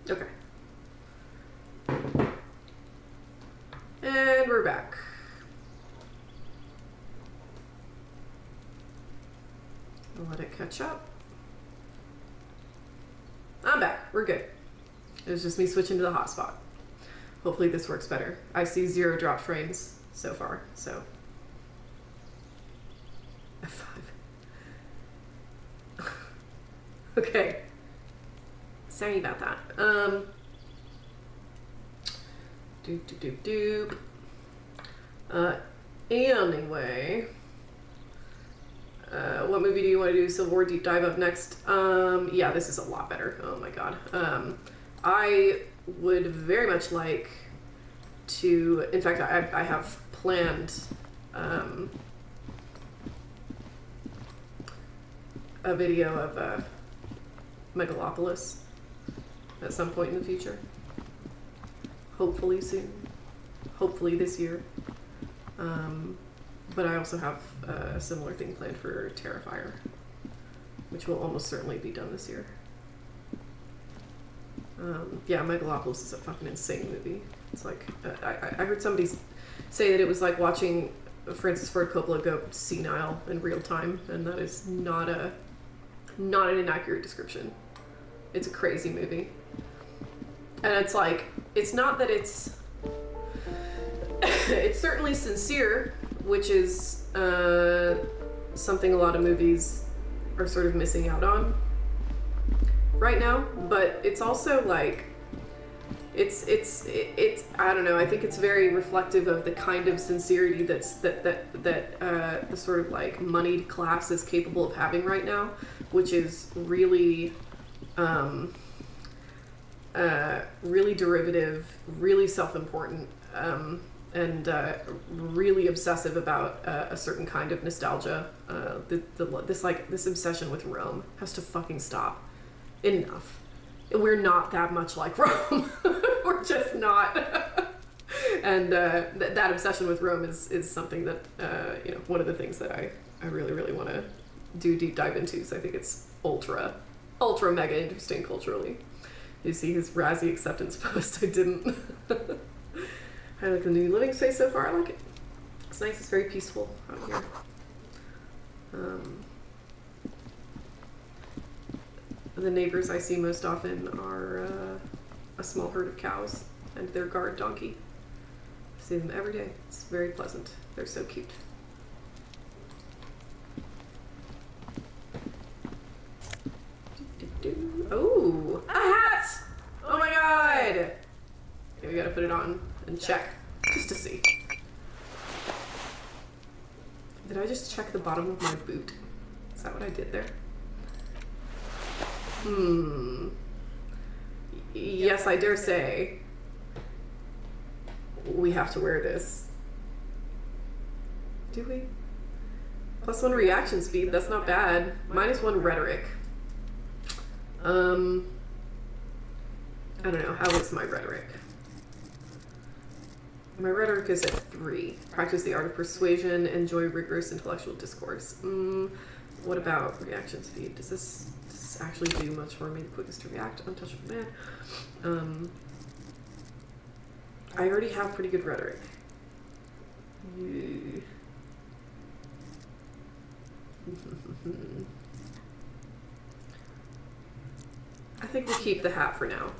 Okay. And we're back. I'll let it catch up. I'm back. We're good. It was just me switching to the hotspot. Hopefully this works better. I see 0 drop frames so far, so. F5. Okay. Sorry about that. Anyway. What movie do you want to do Civil War deep dive of next? Yeah, this is a lot better. Oh my god. I would very much like to, in fact, I have planned a video of Megalopolis at some point in the future. Hopefully soon. Hopefully this year. But I also have a similar thing planned for Terrifier, which will almost certainly be done this year. Yeah, Megalopolis is a fucking insane movie. It's like, I heard somebody say that it was like watching Francis Ford Coppola go senile in real time, and that is not an inaccurate description. It's a crazy movie. And it's like, it's not that it's certainly sincere, which is something a lot of movies are sort of missing out on right now, but it's also like, it's I don't know, I think it's very reflective of the kind of sincerity that the sort of like moneyed class is capable of having right now, which is really really derivative, really self-important, and really obsessive about a certain kind of nostalgia. This obsession with Rome has to fucking stop. Enough. We're not that much like Rome. We're just not. And that obsession with Rome is something that one of the things that I really, really want to do deep dive into. So I think it's ultra mega interesting culturally. You see his Razzie acceptance post. I didn't. I like the new living space so far. I like it. It's nice. It's very peaceful out here. The neighbors I see most often are a small herd of cows and their guard donkey. I see them every day. It's very pleasant. They're so cute. Oh, a hat! Oh my god! Okay, we gotta put it on and check, just to see. Did I just check the bottom of my boot? Is that what I did there? Yes, I dare say we have to wear this. Do we? +1 reaction speed, that's not bad. -1 rhetoric. I don't know, how is my rhetoric? My rhetoric is at 3. Practice the art of persuasion, enjoy rigorous intellectual discourse. What about reaction speed? Does this actually do much for me? Quickest to react, untouchable man. I already have pretty good rhetoric. I think we'll keep the hat for now.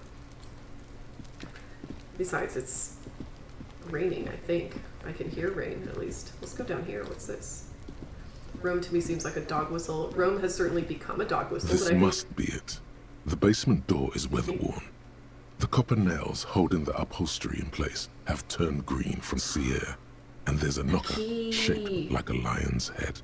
Besides, it's raining, I think. I can hear rain, at least. Let's go down here. What's this? Rome to me seems like a dog whistle. Rome has certainly become a dog whistle. This must be it. The basement door is weather-worn. The copper nails holding the upholstery in place have turned green from sea air, and there's a knocker shaped like a lion's head.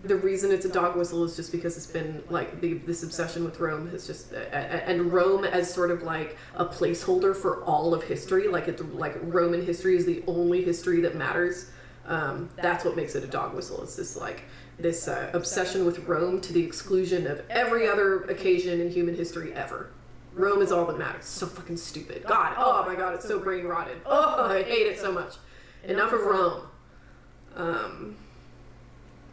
The reason it's a dog whistle is just because it's been like this obsession with Rome has just and Rome as sort of like a placeholder for all of history, like Roman history is the only history that matters. That's what makes it a dog whistle. It's this obsession with Rome to the exclusion of every other occasion in human history ever. Rome is all that matters. So fucking stupid. God, oh my god, it's so brain rotted. Oh, I hate it so much. Enough of Rome.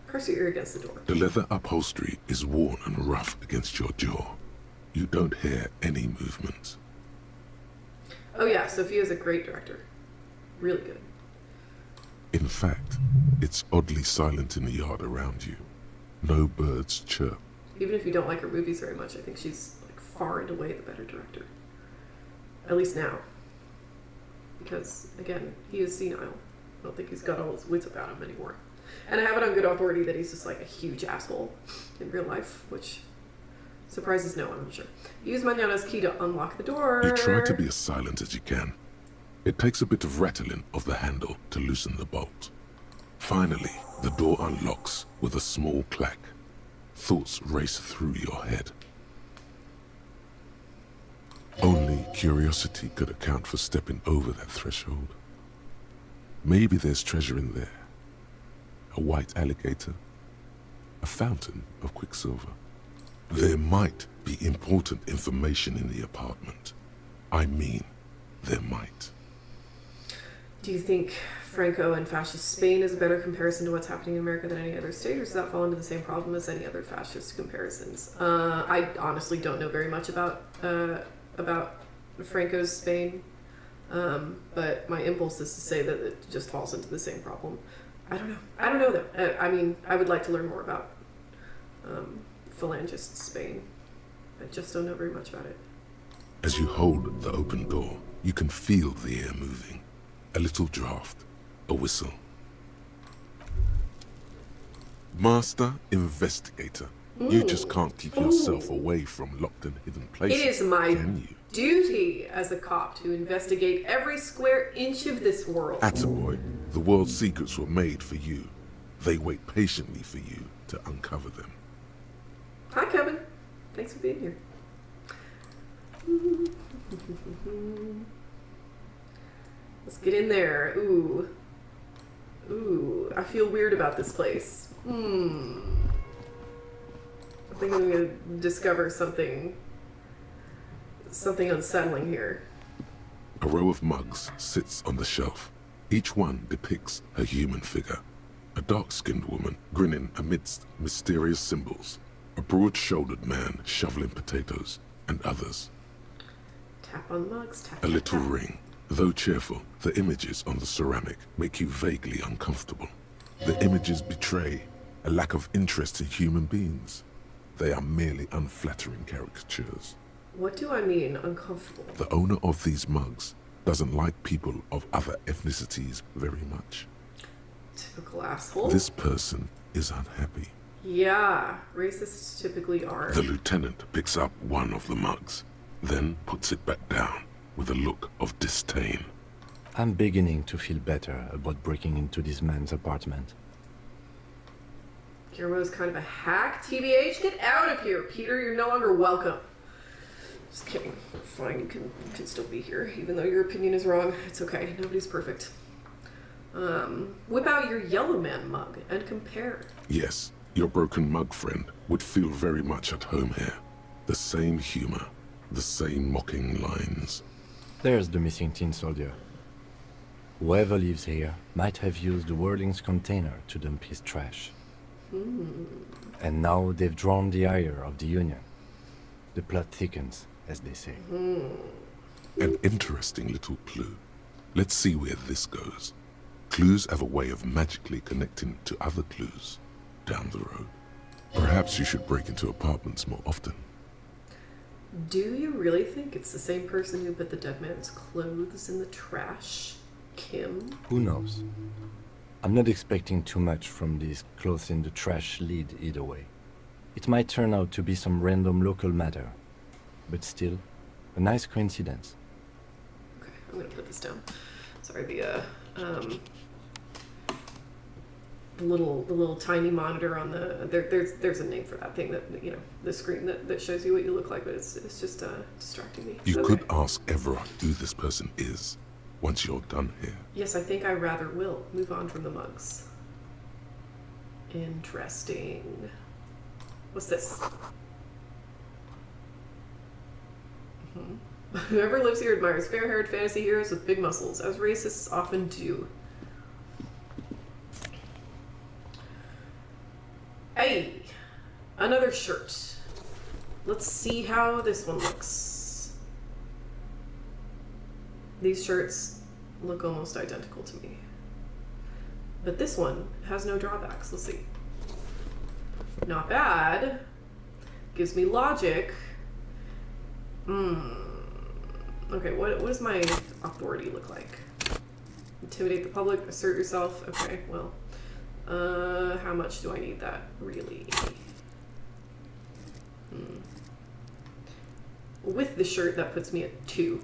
Press your ear against the door. The leather upholstery is worn and rough against your jaw. You don't hear any movement. Oh yeah, Sophia's a great director. Really good. In fact, it's oddly silent in the yard around you. No birds chirp. Even if you don't like her movies very much, I think she's like far and away the better director. At least now. Because, again, he is senile. I don't think he's got all his wits about him anymore. And I have it on good authority that he's just like a huge asshole in real life, which surprises no one, I'm sure. Use Manana's key to unlock the door. You try to be as silent as you can. It takes a bit of rattling of the handle to loosen the bolt. Finally, the door unlocks with a small clack. Thoughts race through your head. Only curiosity could account for stepping over that threshold. Maybe there's treasure in there. A white alligator. A fountain of quicksilver. There might be important information in the apartment. I mean, there might. Do you think Franco and fascist Spain is a better comparison to what's happening in America than any other state, or does that fall into the same problem as any other fascist comparisons? I honestly don't know very much about Franco's Spain, but my impulse is to say that it just falls into the same problem. I don't know though. I mean, I would like to learn more about Phalangist Spain. I just don't know very much about it. As you hold the open door, you can feel the air moving. A little draft, a whistle. Master Investigator, you just can't keep yourself away from locked and hidden places. It is my can you? duty as a cop to investigate every square inch of this world. Attaboy, the world's secrets were made for you. They wait patiently for you to uncover them. Hi, Kevin. Thanks for being here. Let's get in there. Ooh. I feel weird about this place. I think I'm gonna discover something unsettling here. A row of mugs sits on the shelf. Each one depicts a human figure. A dark-skinned woman grinning amidst mysterious symbols. A broad-shouldered man shoveling potatoes, and others. Tap on mugs, tap. A little ring. Though cheerful, the images on the ceramic make you vaguely uncomfortable. The images betray a lack of interest in human beings. They are merely unflattering caricatures. What do I mean, uncomfortable? The owner of these mugs doesn't like people of other ethnicities very much. Typical asshole. This person is unhappy. Yeah, racists typically are. The lieutenant picks up one of the mugs, then puts it back down with a look of disdain. I'm beginning to feel better about breaking into this man's apartment. Guillermo's kind of a hack. TBH, get out of here. Peter, you're no longer welcome. Just kidding. Fine, you can still be here, even though your opinion is wrong. It's okay. Nobody's perfect. Whip out your yellow man mug and compare. Yes, your broken mug friend would feel very much at home here. The same humor, the same mocking lines. There's the missing tin soldier. Whoever lives here might have used the Whirling's container to dump his trash. And now they've drawn the ire of the Union. The plot thickens, as they say. An interesting little clue. Let's see where this goes. Clues have a way of magically connecting to other clues down the road. Perhaps you should break into apartments more often. Do you really think it's the same person who put the dead man's clothes in the trash? Kim? Who knows? I'm not expecting too much from this clothes in the trash lead either way. It might turn out to be some random local matter, but still, a nice coincidence. Okay, I'm gonna put this down. Sorry, the little tiny monitor on the there's a name for that thing that, you know, the screen that shows you what you look like, but it's just distracting me. You Okay. could ask Evrart who this person is once you're done here. Yes, I think I rather will move on from the mugs. Interesting. What's this? Whoever lives here admires fair-haired fantasy heroes with big muscles, as racists often do. Another shirt. Let's see how this one looks. These shirts look almost identical to me. But this one has no drawbacks. Let's see. Not bad. Gives me logic. Okay, what does my authority look like? Intimidate the public, assert yourself. Okay, well. How much do I need that, really? With the shirt, that puts me at 2.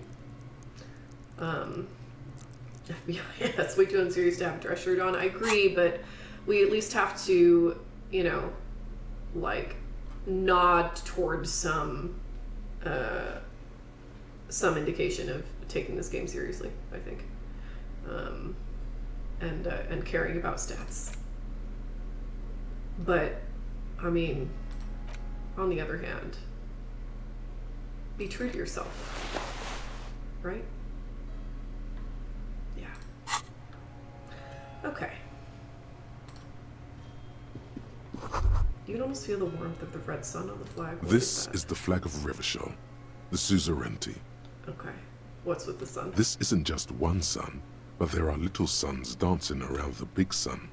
FBI, yes, way too unserious to have a dress shirt on. I agree, but we at least have to, you know, like, nod towards some indication of taking this game seriously, I think. And caring about stats. But, I mean, on the other hand, be true to yourself, right? Yeah. Okay. You can almost feel the warmth of the red sun on the flag. This is the flag of Revachol, the suzerainty. Okay. What's with the sun? This isn't just one sun, but there are little suns dancing around the big sun.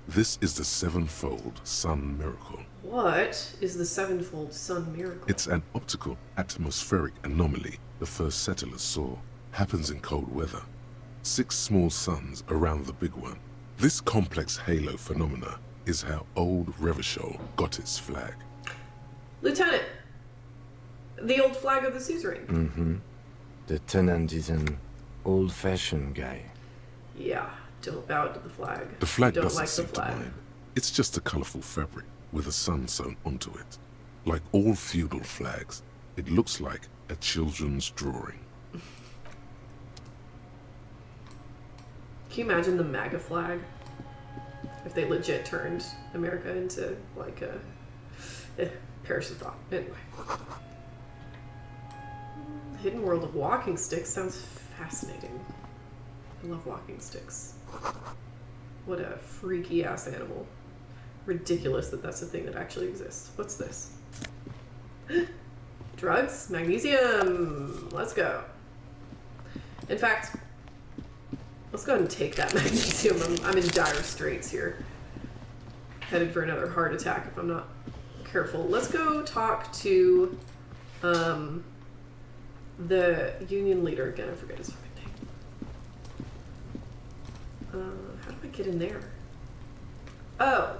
This is the sevenfold sun miracle. What is the sevenfold sun miracle? It's an optical atmospheric anomaly the first settlers saw. Happens in cold weather. 6 small suns around the big one. This complex halo phenomena is how old Revachol got its flag. Lieutenant! The old flag of the suzerain. Mm-hmm. The tenant is an old-fashioned guy. Yeah, don't bow to the flag. The flag don't doesn't like seem the to flag. mind. It's just a colorful fabric with a sun sewn onto it. Like all feudal flags, it looks like a children's drawing. Can you imagine the MAGA flag? If they legit turned America into, like, a... perish the thought. Anyway. The hidden world of walking sticks sounds fascinating. I love walking sticks. What a freaky-ass animal. Ridiculous that that's a thing that actually exists. What's this? Drugs? Magnesium! Let's go. In fact, let's go ahead and take that magnesium. I'm in dire straits here. Headed for another heart attack if I'm not careful. Let's go talk to the union leader again. I forget his fucking name. How do I get in there? Oh.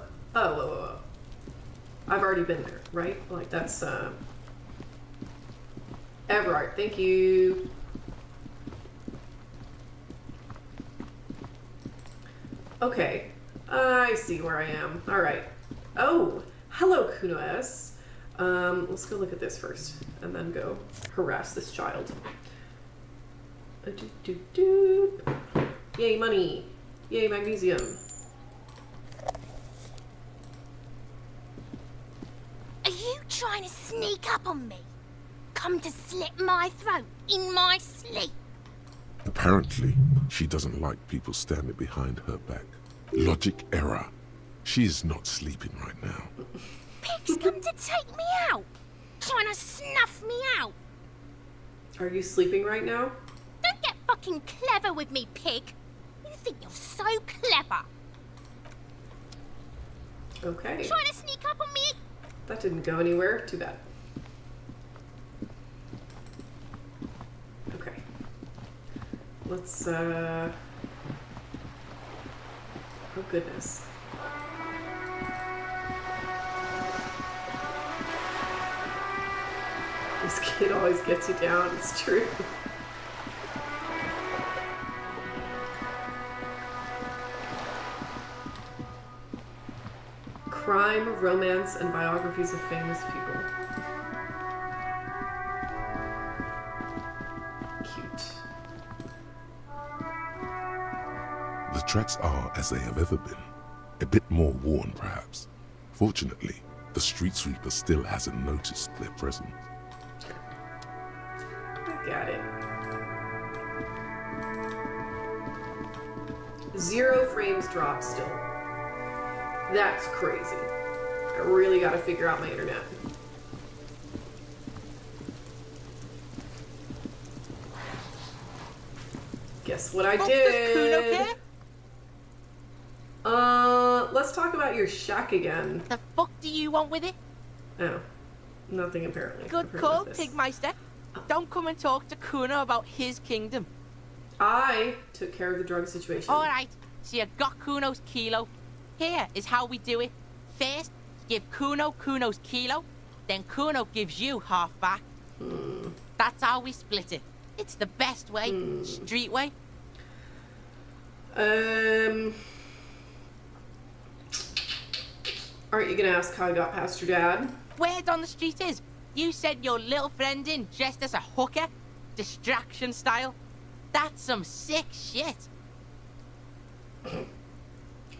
I've already been there, right? Like, that's, Evrart, thank you. Okay, I see where I am. Alright. Oh, hello, Cuno S. Let's go look at this first, and then go harass this child. Yay, money. Yay, magnesium. Are you trying to sneak up on me? Come to slit my throat in my sleep? Apparently, she doesn't like people standing behind her back. Logic error. She is not sleeping right now. Pig's come to take me out. Trying to snuff me out. Are you sleeping right now? Don't get fucking clever with me, pig. You think you're so clever. Okay. Trying to sneak up on me? That didn't go anywhere. Too bad. Okay. Let's, oh goodness. This kid always gets you down, it's true. Crime, romance, and biographies of famous people. Cute. The tracks are as they have ever been. A bit more worn, perhaps. Fortunately, the street sweeper still hasn't noticed their presence. I got it. 0 frames dropped still. That's crazy. I really gotta figure out my internet. Guess what I did? Let's talk about your shack again. The fuck do you want with it? Oh, nothing apparently. Good call, Pigmeister. Don't come and talk to Cuno about his kingdom. I took care of the drug situation. Alright, so you got Cuno's kilo. Here is how we do it. First, give Cuno Cuno's kilo, then Cuno gives you half back. That's how we split it. It's the best way. Street way. Aren't you gonna ask how I got past your dad? Word on the street is, you sent your little friend in dressed as a hooker, distraction style. That's some sick shit.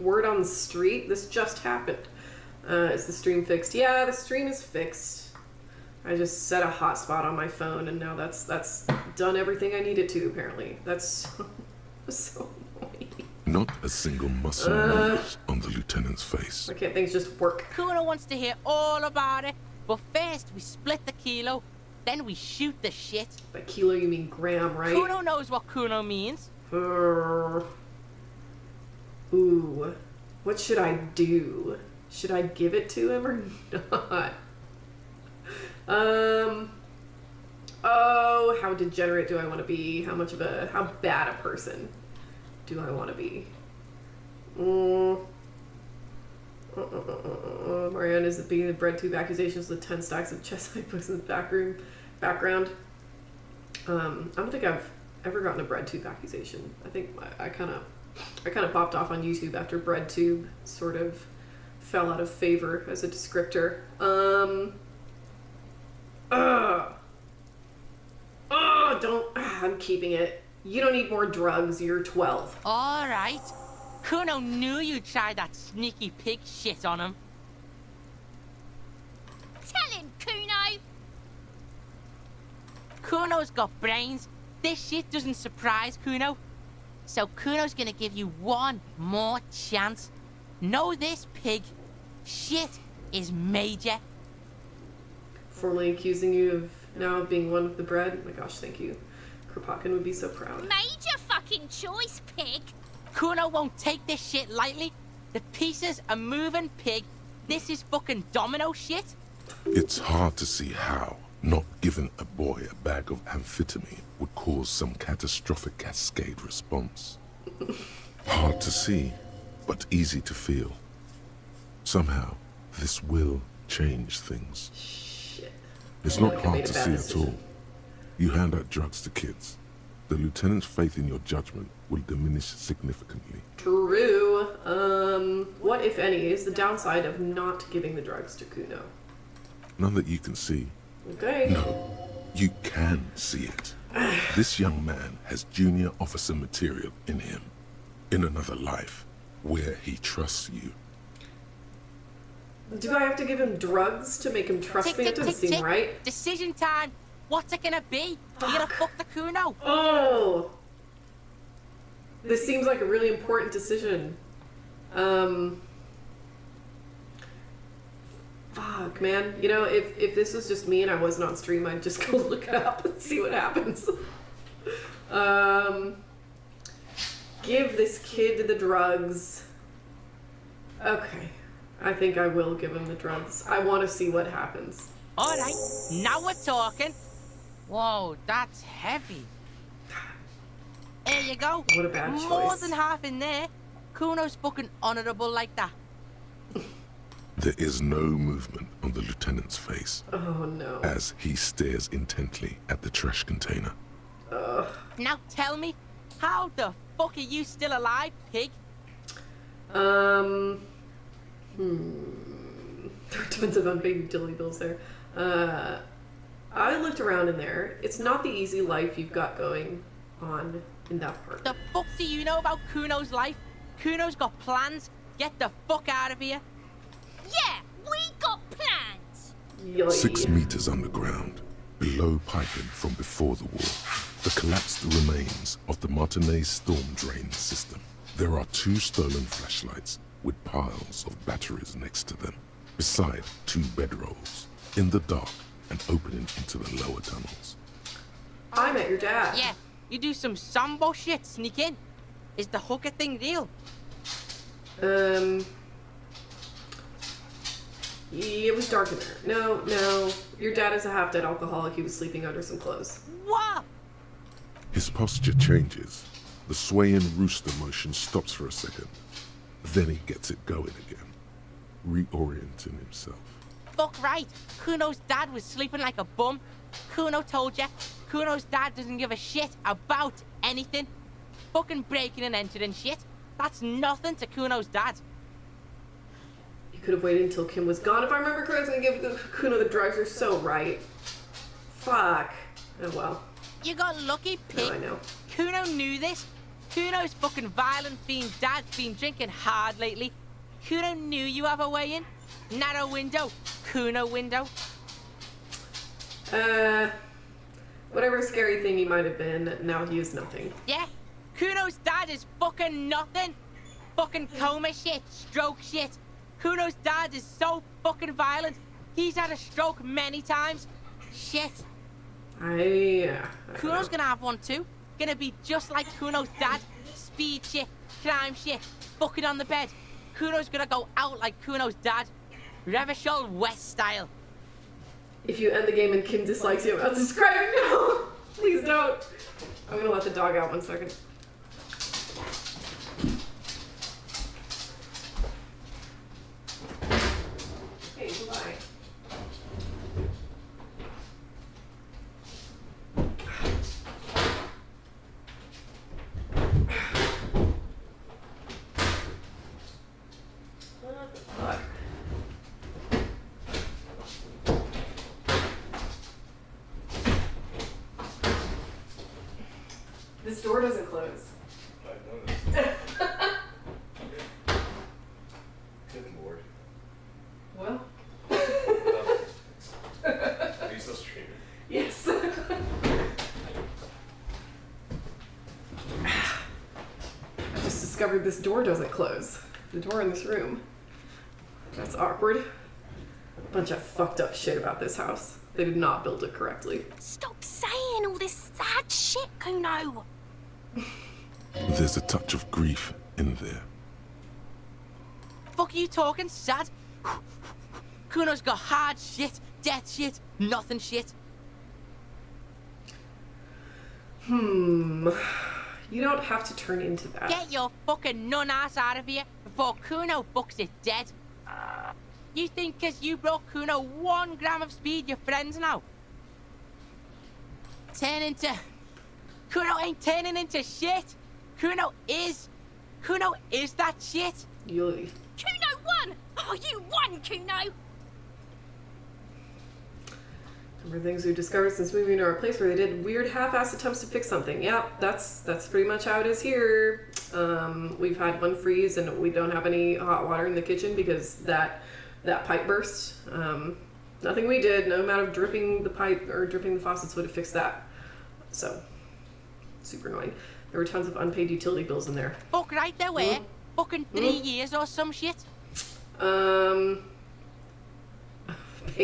Word on the street? This just happened. Is the stream fixed? Yeah, the stream is fixed. I just set a hotspot on my phone, and now that's done everything I needed to, apparently. That's so annoying. Not a single muscle moves on the lieutenant's face. Why can't things just work? Cuno wants to hear all about it, but first we split the kilo, then we shoot the shit. By kilo you mean gram, right? Cuno knows what Cuno means. Ooh, what should I do? Should I give it to him or not? Oh, how degenerate do I want to be? How bad a person do I want to be? Marianne is being the bread tube accusations with 10 stacks of chest books in the background. I don't think I've ever gotten a bread tube accusation. I think I kind of popped off on YouTube after bread tube sort of fell out of favor as a descriptor. I'm keeping it. You don't need more drugs. You're 12. All right. Cuno knew you'd try that sneaky pig shit on him. Tell him, Cuno. Cuno's got brains. This shit doesn't surprise Cuno. So Cuno's gonna give you one more chance. Know this, pig. Shit is major. Formally accusing you of now being one with the bread? Oh my gosh, thank you. Kropotkin would be so proud. Major fucking choice, pig. Cuno won't take this shit lightly. The pieces are moving, pig. This is fucking domino shit. It's hard to see how not giving a boy a bag of amphetamine would cause some catastrophic cascade response. Hard to see, but easy to feel. Somehow, this will change things. Shit. It's not hard to see at all. You hand out drugs to kids. The lieutenant's faith in your judgment will diminish significantly. True. What, if any, is the downside of not giving the drugs to Cuno? None that you can see. Okay. No, you can see it. This young man has junior officer material in him. In another life, where he trusts you. Do I have to give him drugs to make him trust me? It doesn't seem right. Decision time. What's it gonna be? You're gonna fuck the Cuno. Oh! This seems like a really important decision. Fuck, man. You know, if this was just me and I wasn't on stream, I'd just go look it up and see what happens. Give this kid the drugs. Okay. I think I will give him the drugs. I want to see what happens. All right, now we're talking. Whoa, that's heavy. There you go. What a bad choice. More than half in there. Cuno's fucking honorable like that. There is no movement on the lieutenant's face. Oh no. As he stares intently at the trash container. Now tell me, how the fuck are you still alive, pig? Tons of unpaid utility bills there. I looked around in there. It's not the easy life you've got going on in that part. The fuck do you know about Cuno's life? Cuno's got plans. Get the fuck out of here. Yeah, we got plans. Yoy. 6 meters underground, below piping from before the war, the collapsed remains of the Martinez storm drain system. There are 2 stolen flashlights with piles of batteries next to them. Beside 2 bedrolls, in the dark and opening into the lower tunnels. I met your dad. Yeah, you do some Sambo shit, sneak in. Is the hooker thing real? It was dark in there. No. Your dad is a half-dead alcoholic. He was sleeping under some clothes. What? His posture changes. The swaying rooster motion stops for a second. Then he gets it going again, reorienting himself. Fuck right. Cuno's dad was sleeping like a bum. Cuno told ya. Cuno's dad doesn't give a shit about anything. Fucking breaking and entering shit. That's nothing to Cuno's dad. You could have waited until Kim was gone. If I remember correctly, give Kuno the drugs. You're so right. Fuck. Oh well. You got lucky, pig. No, I know. Cuno knew this. Cuno's fucking violent fiend dad's been drinking hard lately. Cuno knew you have a way in. Narrow window. Cuno window. Whatever scary thing he might have been, now he is nothing. Yeah? Cuno's dad is fucking nothing. Fucking coma shit, stroke shit. Cuno's dad is so fucking violent. He's had a stroke many times. Shit. Cuno's gonna have one too. Gonna be just like Cuno's dad. Speed shit, crime shit, fucking on the bed. Cuno's gonna go out like Cuno's dad. Revachol West style. If you end the game and Kim dislikes you, I'll describe it. No! Please don't. I'm gonna let the dog out 1 second. Hey, goodbye. What the fuck? This door doesn't close. I've noticed. Good lord. Well, Are you still streaming? yes. I just discovered this door doesn't close. The door in this room. That's awkward. Bunch of fucked up shit about this house. They did not build it correctly. Stop saying all this sad shit, Cuno. There's a touch of grief in there. Fuck you talking, sad? Cuno's got hard shit, death shit, nothing shit. You don't have to turn into that. Get your fucking nun ass out of here before Cuno fucks it dead. You think 'cause you brought Cuno 1 gram of speed, you're friends now? Turn into... Cuno ain't turning into shit. Cuno is that shit. Yui. Cuno won! Oh, you won, Cuno! Number of things we've discovered since moving to our place where they did weird half-assed attempts to fix something. Yeah, that's pretty much how it is here. We've had 1 freeze and we don't have any hot water in the kitchen because that pipe burst. Nothing we did, no amount of dripping the pipe or dripping the faucets would have fixed that. So, super annoying. There were tons of unpaid utility bills in there. Fuck right there were. Fucking 3 years or some shit. Pay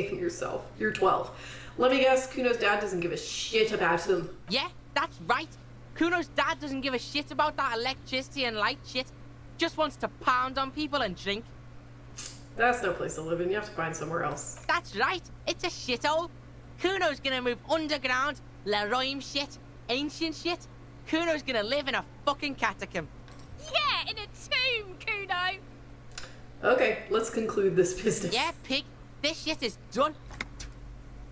them yourself. You're 12. Let me guess, Kuno's dad doesn't give a shit about them. Yeah, that's right. Cuno's dad doesn't give a shit about that electricity and light shit. Just wants to pound on people and drink. That's no place to live in. You have to find somewhere else. That's right. It's a shithole. Cuno's gonna move underground. Leroy shit. Ancient shit. Cuno's gonna live in a fucking catacomb. Yeah, in a tomb, Cuno! Okay, let's conclude this business. Yeah, pig. This shit is done.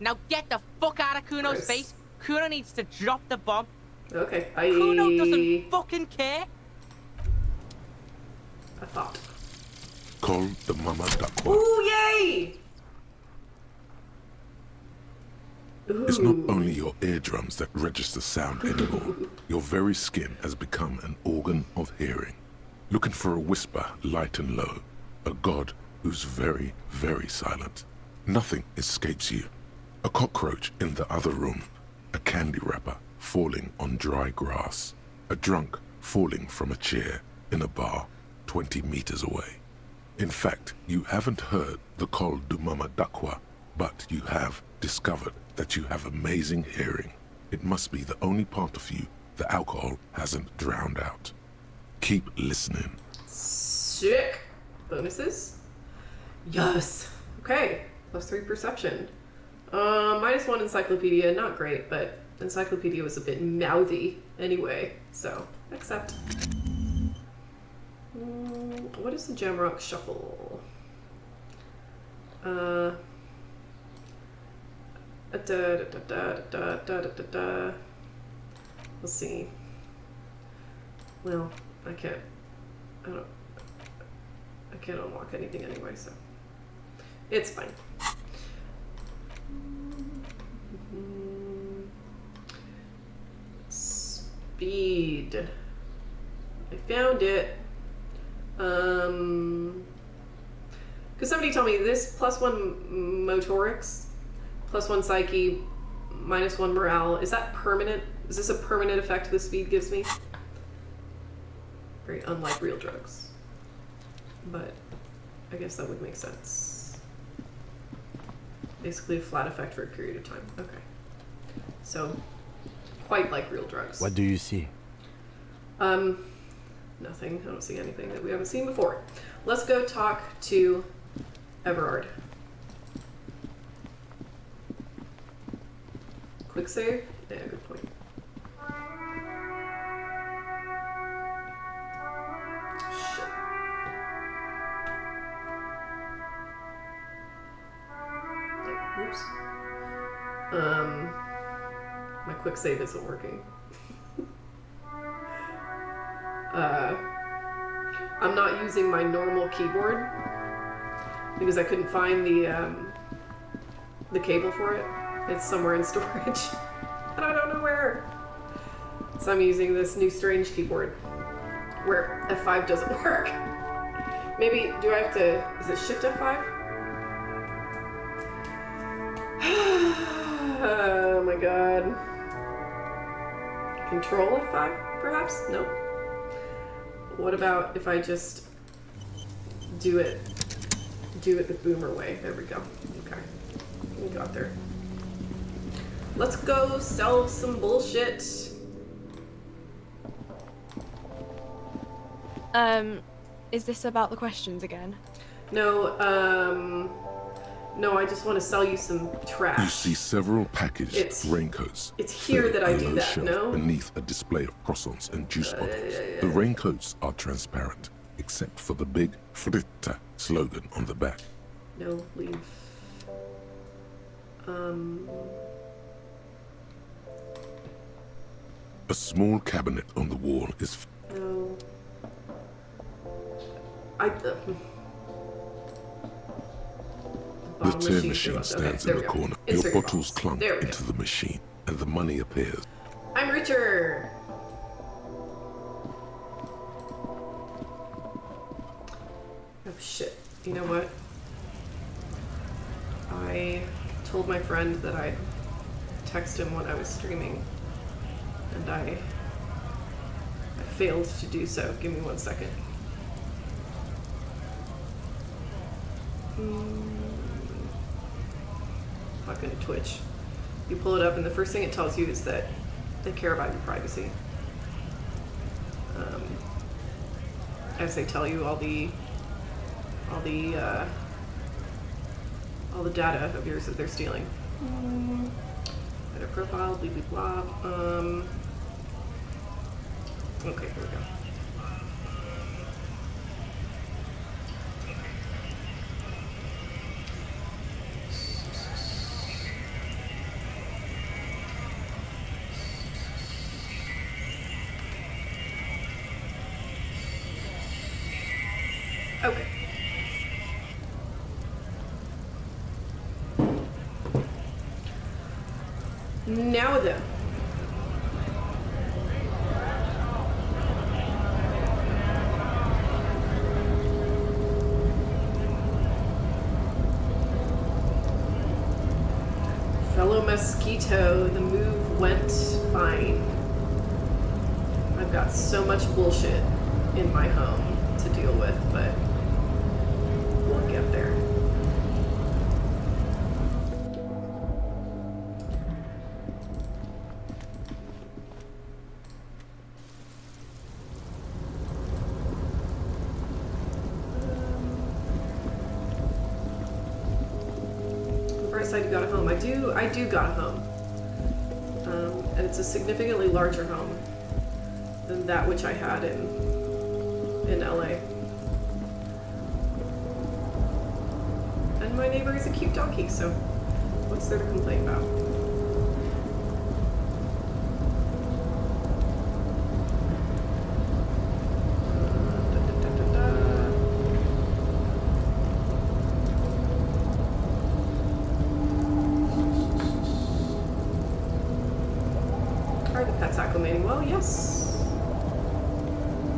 Now get the fuck out of Cuno's Nice. face. Cuno needs to drop the bomb. Okay, bye. Cuno doesn't fucking care. I thought. Call the Mama Dakwa. Ooh, yay! Ooh. It's not only your eardrums that register sound anymore. Your very skin has become an organ of hearing. Looking for a whisper, light and low. A god who's very, very silent. Nothing escapes you. A cockroach in the other room. A candy wrapper falling on dry grass. A drunk falling from a chair in a bar 20 meters away. In fact, you haven't heard the Col du Mama Dakwa, but you have discovered that you have amazing hearing. It must be the only part of you the alcohol hasn't drowned out. Keep listening. Sick. Bonuses? Yes. Okay. +3 perception. -1 encyclopedia. Not great, but encyclopedia was a bit mouthy anyway, so accept. What is the Jamrock Shuffle? Let's see. Well, I can't unlock anything anyway, so it's fine. Speed. I found it. Because somebody told me this +1 motorics, +1 psyche, -1 morale. Is that permanent? Is this a permanent effect the speed gives me? Very unlike real drugs. But I guess that would make sense. Basically a flat effect for a period of time. Okay. So, quite like real drugs. What do you see? Nothing. I don't see anything that we haven't seen before. Let's go talk to Evrart. Quick save? Yeah, good point. Shit. Oh, oops. My quick save isn't working. I'm not using my normal keyboard because I couldn't find the cable for it. It's somewhere in storage, and I don't know where. So I'm using this new strange keyboard where F5 doesn't work. Maybe, do I have to, is it Shift F5? Oh my god. Control F5, perhaps? Nope. What about if I just do it the boomer way? There we go. Okay. We got there. Let's go sell some bullshit. Is this about the questions again? No, no, I just want to sell you some trash. You see several packaged raincoats. It's here filled that I on a do low that, shelf no? beneath a display of croissants and juice bottles. The raincoats are transparent, except for the big Fritta slogan on the back. No, leave. A small cabinet on the wall is... No. The turn machine stands in the corner. Your bottles clunk into the machine, and the money appears. I'm richer! Oh shit. You know what? I told my friend that I'd text him when I was streaming, and I failed to do so. Give me 1 second. Fucking Twitch. You pull it up and the first thing it tells you is that they care about your privacy. As they tell you all the data of yours that they're stealing. Better profile, blah blah blah. Okay, here we go. Okay. Now then. Fellow Mosquito, the move went fine. I've got so much bullshit in my home to deal with, but surprised I got a home. I do got a home. And it's a significantly larger home than that which I had in LA. And my neighbor is a cute donkey, so what's there to complain about? Are the pets acclimating well? Yes.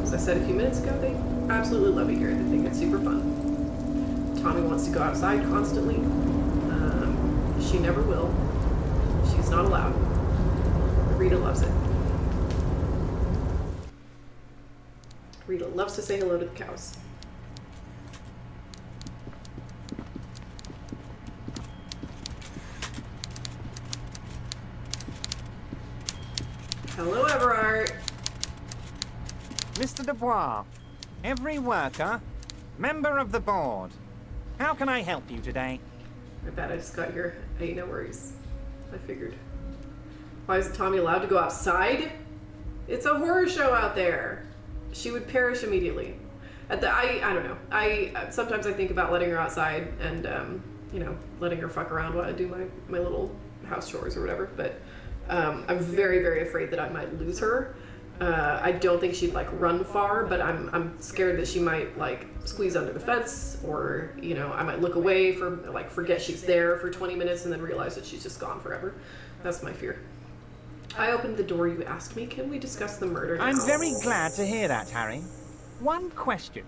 As I said a few minutes ago, they absolutely love it here. They think it's super fun. Tommy wants to go outside constantly. She never will. She's not allowed. Rita loves it. Rita loves to say hello to the cows. Hello, Evrart. Mr. Dubois, every worker, member of the board. How can I help you today? I bet I just got here. Hey, no worries. I figured. Why is Tommy allowed to go outside? It's a horror show out there. She would perish immediately. I don't know. Sometimes I think about letting her outside and letting her fuck around while I do my little house chores or whatever. But I'm very, very afraid that I might lose her. I don't think she'd run far, but I'm scared that she might squeeze under the fence, or I might look away for forget she's there for 20 minutes and then realize that she's just gone forever. That's my fear. I opened the door you asked me. Can we discuss the murder now? I'm very glad to hear that, Harry. One question.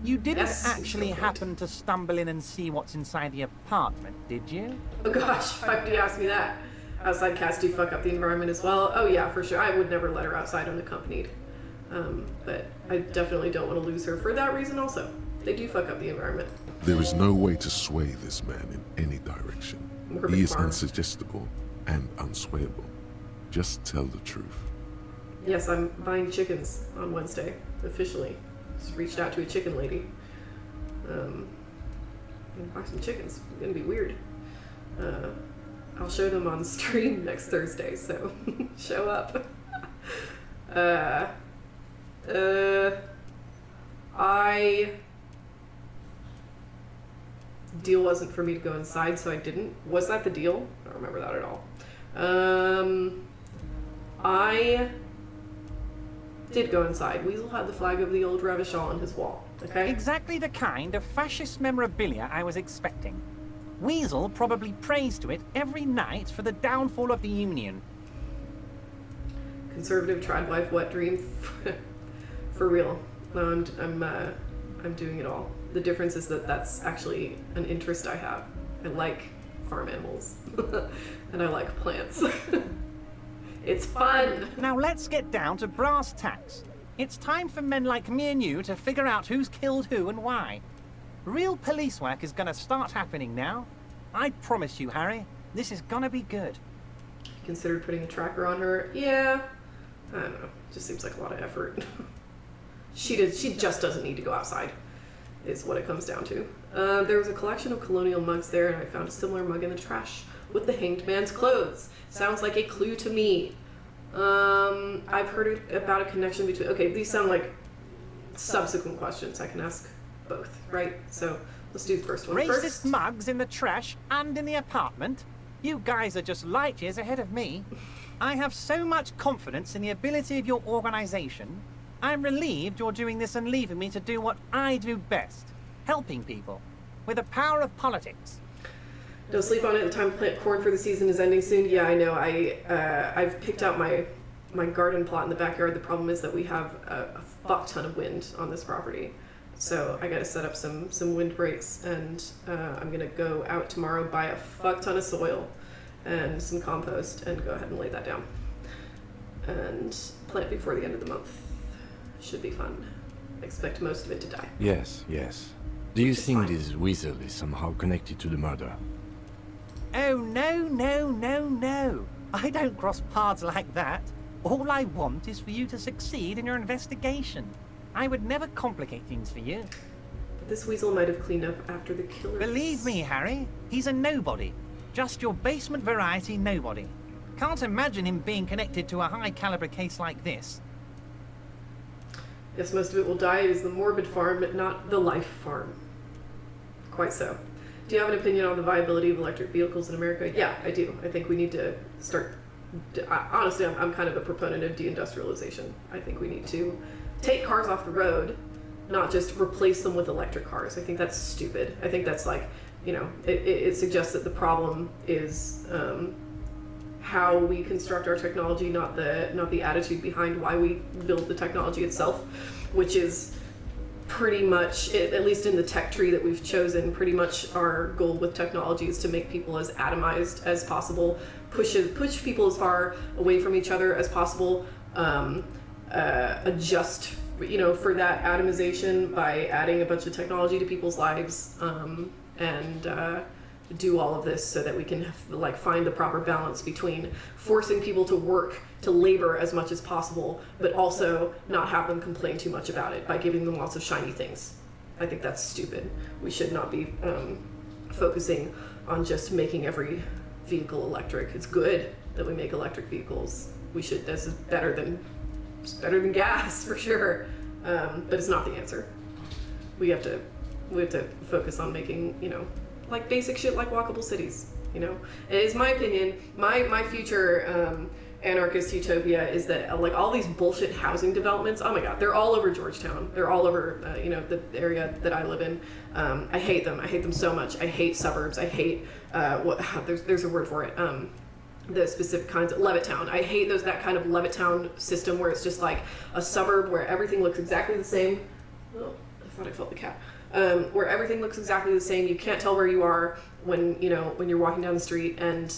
You didn't actually happen to stumble in and see what's inside the apartment, did you? Oh gosh, why would you ask me that? Outside cats do fuck up the environment as well. Oh yeah, for sure. I would never let her outside unaccompanied. But I definitely don't want to lose her for that reason also. They do fuck up the environment. There is no way to sway this man in any direction. He is unsuggestible and unswayable. Just tell the truth. Yes, I'm buying chickens on Wednesday, officially. Just reached out to a chicken lady. I'm gonna buy some chickens. It's gonna be weird. I'll show them on stream next Thursday, so show up. Deal wasn't for me to go inside, so I didn't. Was that the deal? I don't remember that at all. I did go inside. Weasel had the flag of the old Revachol on his wall, okay? Exactly the kind of fascist memorabilia I was expecting. Weasel probably prays to it every night for the downfall of the Union. Conservative tried life wet dream. For real. No, I'm doing it all. The difference is that that's actually an interest I have. I like farm animals. And I like plants. It's fun! Now let's get down to brass tacks. It's time for men like me and you to figure out who's killed who and why. Real police work is gonna start happening now. I promise you, Harry, this is gonna be good. Considered putting a tracker on her? Yeah. I don't know. Just seems like a lot of effort. She just doesn't need to go outside, is what it comes down to. There was a collection of colonial mugs there, and I found a similar mug in the trash with the hanged man's clothes. Sounds like a clue to me. I've heard about a connection between... Okay, these sound like subsequent questions. I can ask both, right? So let's do the first one Racist first. mugs in the trash and in the apartment? You guys are just light years ahead of me. I have so much confidence in the ability of your organization. I'm relieved you're doing this and leaving me to do what I do best. Helping people. With the power of politics. Don't sleep on it. The time to plant corn for the season is ending soon. Yeah, I know. I've picked out my garden plot in the backyard. The problem is that we have a fuck ton of wind on this property. So I gotta set up some wind breaks, and I'm gonna go out tomorrow, buy a fuck ton of soil and some compost, and go ahead and lay that down. And plant before the end of the month. Should be fun. Expect most of it to die. Yes, yes. Do you think this weasel is somehow connected to the murder? Oh, no. I don't cross paths like that. All I want is for you to succeed in your investigation. I would never complicate things for you. But this weasel might have cleaned up after the killer. Believe me, Harry, he's a nobody. Just your basement variety nobody. Can't imagine him being connected to a high-caliber case like this. Yes, most of it will die. It is the morbid farm, but not the life farm. Quite so. Do you have an opinion on the viability of electric vehicles in America? Yeah, I do. I think we need to start... Honestly, I'm kind of a proponent of deindustrialization. I think we need to take cars off the road, not just replace them with electric cars. I think that's stupid. I think that's like, you know, it suggests that the problem is how we construct our technology, not the attitude behind why we build the technology itself, which is pretty much, at least in the tech tree that we've chosen, pretty much our goal with technology is to make people as atomized as possible, push people as far away from each other as possible, adjust, you know, for that atomization by adding a bunch of technology to people's lives, and do all of this so that we can like find the proper balance between forcing people to work, to labor as much as possible, but also not have them complain too much about it by giving them lots of shiny things. I think that's stupid. We should not be focusing on just making every vehicle electric. It's good that we make electric vehicles. We should. This is better than gas for sure, but it's not the answer. We have to focus on making, you know, like basic shit like walkable cities, you know. It is my opinion, my future anarchist utopia is that like all these bullshit housing developments, oh my god, they're all over Georgetown. They're all over, you know, the area that I live in. I hate them. I hate them so much. I hate suburbs. I hate, there's a word for it. The specific kinds of Levittown. I hate that kind of Levittown system where it's just like a suburb where everything looks exactly the same. Oh, I thought I felt the cat. Where everything looks exactly the same. You can't tell where you are when you're walking down the street, and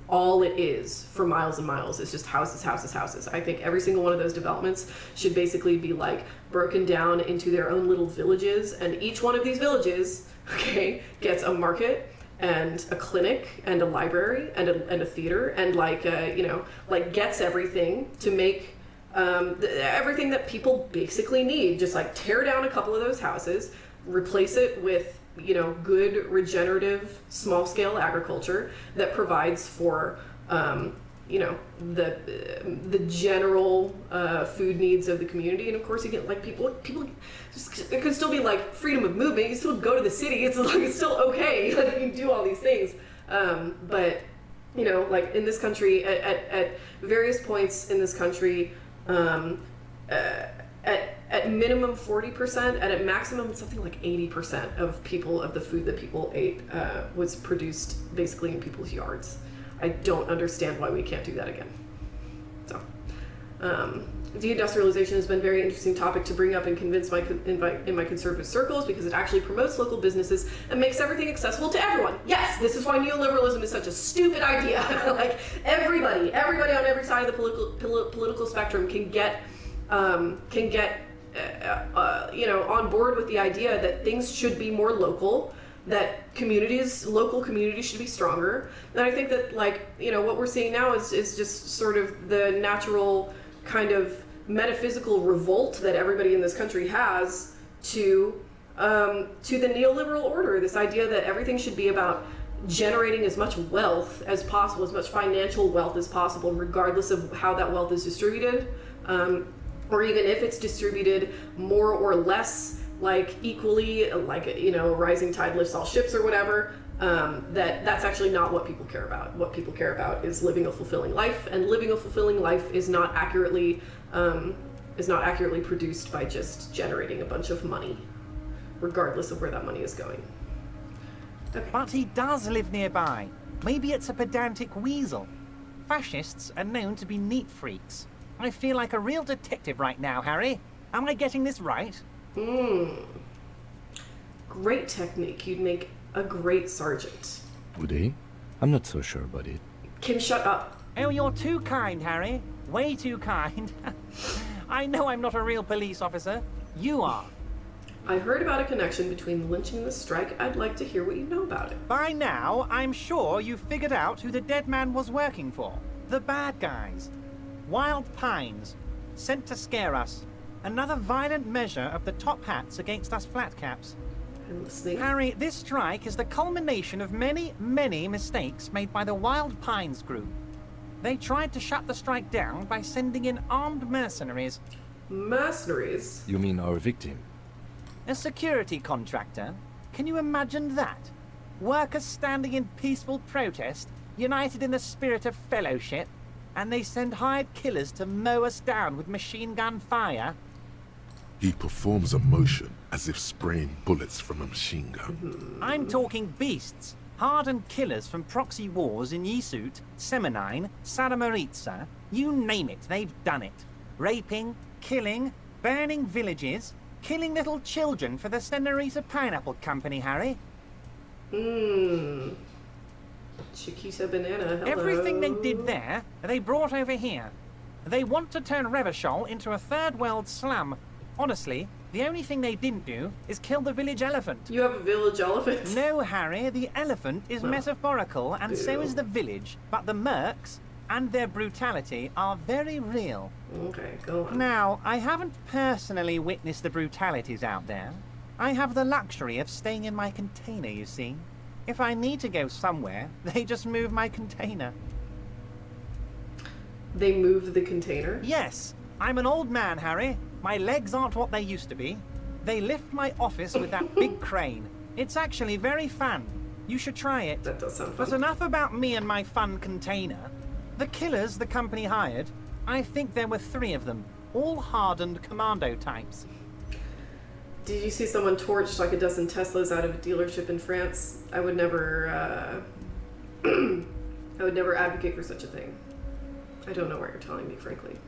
all it is for miles and miles is just houses, houses, houses. I think every single one of those developments should basically be like broken down into their own little villages, and each one of these villages, okay, gets a market and a clinic and a library and a theater and like gets everything to make everything that people basically need. Just like tear down a couple of those houses, replace it with, you know, good regenerative small scale agriculture that provides for the general food needs of the community. And of course you get like people just, it could still be like freedom of movement. You still go to the city. It's like, it's still okay. Like, you can do all these things. But you know, like in this country, at various points in this country, at minimum 40%, and at maximum something like 80% of the food that people ate was produced basically in people's yards. I don't understand why we can't do that again. So, deindustrialization has been a very interesting topic to bring up and convince in my conservative circles, because it actually promotes local businesses and makes everything accessible to everyone. Yes, this is why neoliberalism is such a stupid idea. Like everybody on every side of the political spectrum can get on board with the idea that things should be more local, that local communities should be stronger. And I think that, like, you know, what we're seeing now is just sort of the natural kind of metaphysical revolt that everybody in this country has to the neoliberal order. This idea that everything should be about generating as much wealth as possible, as much financial wealth as possible, regardless of how that wealth is distributed, or even if it's distributed more or less, like equally, like, you know, rising tide lifts all ships or whatever. That's actually not what people care about. What people care about is living a fulfilling life, and living a fulfilling life is not accurately produced by just generating a bunch of money, regardless of where that money is going. Okay. But he does live nearby. Maybe it's a pedantic weasel. Fascists are known to be neat freaks. I feel like a real detective right now, Harry. Am I getting this right? Great technique. You'd make a great sergeant. Would he? I'm not so sure about it. Kim, shut up. Oh, you're too kind, Harry. Way too kind. I know I'm not a real police officer. You are. I heard about a connection between the lynching and the strike. I'd like to hear what you know about it. By now, I'm sure you've figured out who the dead man was working for. The bad guys. Wild Pines. Sent to scare us. Another violent measure of the top hats against us flatcaps. I'm listening. Harry, this strike is the culmination of many, many mistakes made by the Wild Pines group. They tried to shut the strike down by sending in armed mercenaries. Mercenaries? You mean our victim? A security contractor? Can you imagine that? Workers standing in peaceful protest, united in the spirit of fellowship, and they send hired killers to mow us down with machine gun fire? He performs a motion as if spraying bullets from a machine gun. I'm talking beasts. Hardened killers from proxy wars in Yisut, Semenine, Saramaritsa. You name it, they've done it. Raping, killing, burning villages, killing little children for the Senorita Pineapple Company, Harry. Chiquita Banana, hello. Everything they did there, they brought over here. They want to turn Revachol into a third world slum. Honestly, the only thing they didn't do is kill the village elephant. You have a village elephant? No, Harry, the elephant is metaphorical, and so is the village. But the mercs and their brutality are very real. Okay, go on. Now, I haven't personally witnessed the brutalities out there. I have the luxury of staying in my container, you see. If I need to go somewhere, they just move my container. They moved the container? Yes, I'm an old man, Harry. My legs aren't what they used to be. They lift my office with that big crane. It's actually very fun. You should try it. That does sound fun. But enough about me and my fun container. The killers the company hired, I think there were 3 of them, all hardened commando types. Did you see someone torch like a dozen Teslas out of a dealership in France? I would never, I would never advocate for such a thing. I don't know what you're telling me, frankly.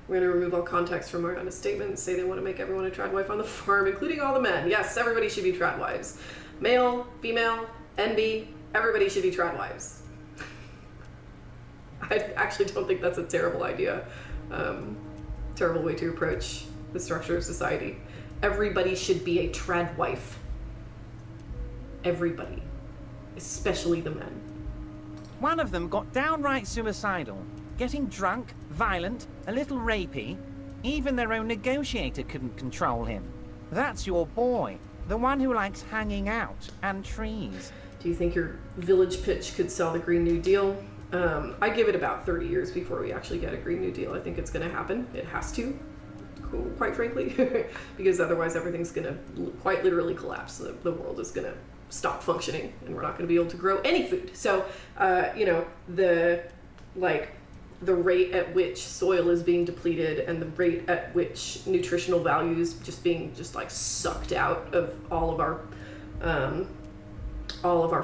We're going to remove all context from our honest statement and say they want to make everyone a tradwife on the farm, including all the men. Yes, everybody should be tradwives. Male, female, NB, everybody should be tradwives. I actually don't think that's a terrible idea. Terrible way to approach the structure of society. Everybody should be a tradwife. Everybody. Especially the men. One of them got downright suicidal, getting drunk, violent, a little rapey. Even their own negotiator couldn't control him. That's your boy, the one who likes hanging out and trees. Do you think your village pitch could sell the Green New Deal? I give it about 30 years before we actually get a Green New Deal. I think it's going to happen. It has to, quite frankly, because otherwise everything's going to quite literally collapse. The world is going to stop functioning, and we're not going to be able to grow any food. So, the rate at which soil is being depleted and the rate at which nutritional values just being sucked out of all of our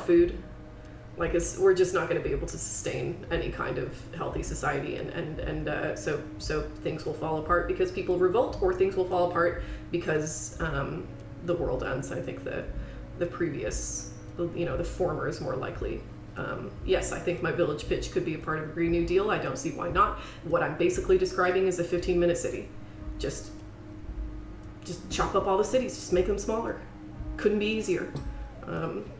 food, we're just not going to be able to sustain any kind of healthy society, and so things will fall apart because people revolt, or things will fall apart because the world ends. I think the previous, the former is more likely. Yes, I think my village pitch could be a part of a Green New Deal. I don't see why not. What I'm basically describing is a 15-minute city. Just chop up all the cities, just make them smaller. Couldn't be easier.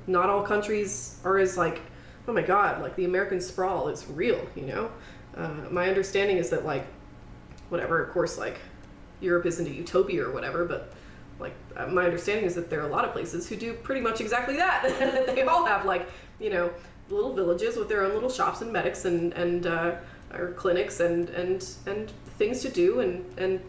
Not all countries are as oh my god, the American sprawl is real, My understanding is that whatever, of course, Europe isn't a utopia or whatever, but my understanding is that there are a lot of places who do pretty much exactly that. They all have little villages with their own little shops and medics and or clinics and things to do and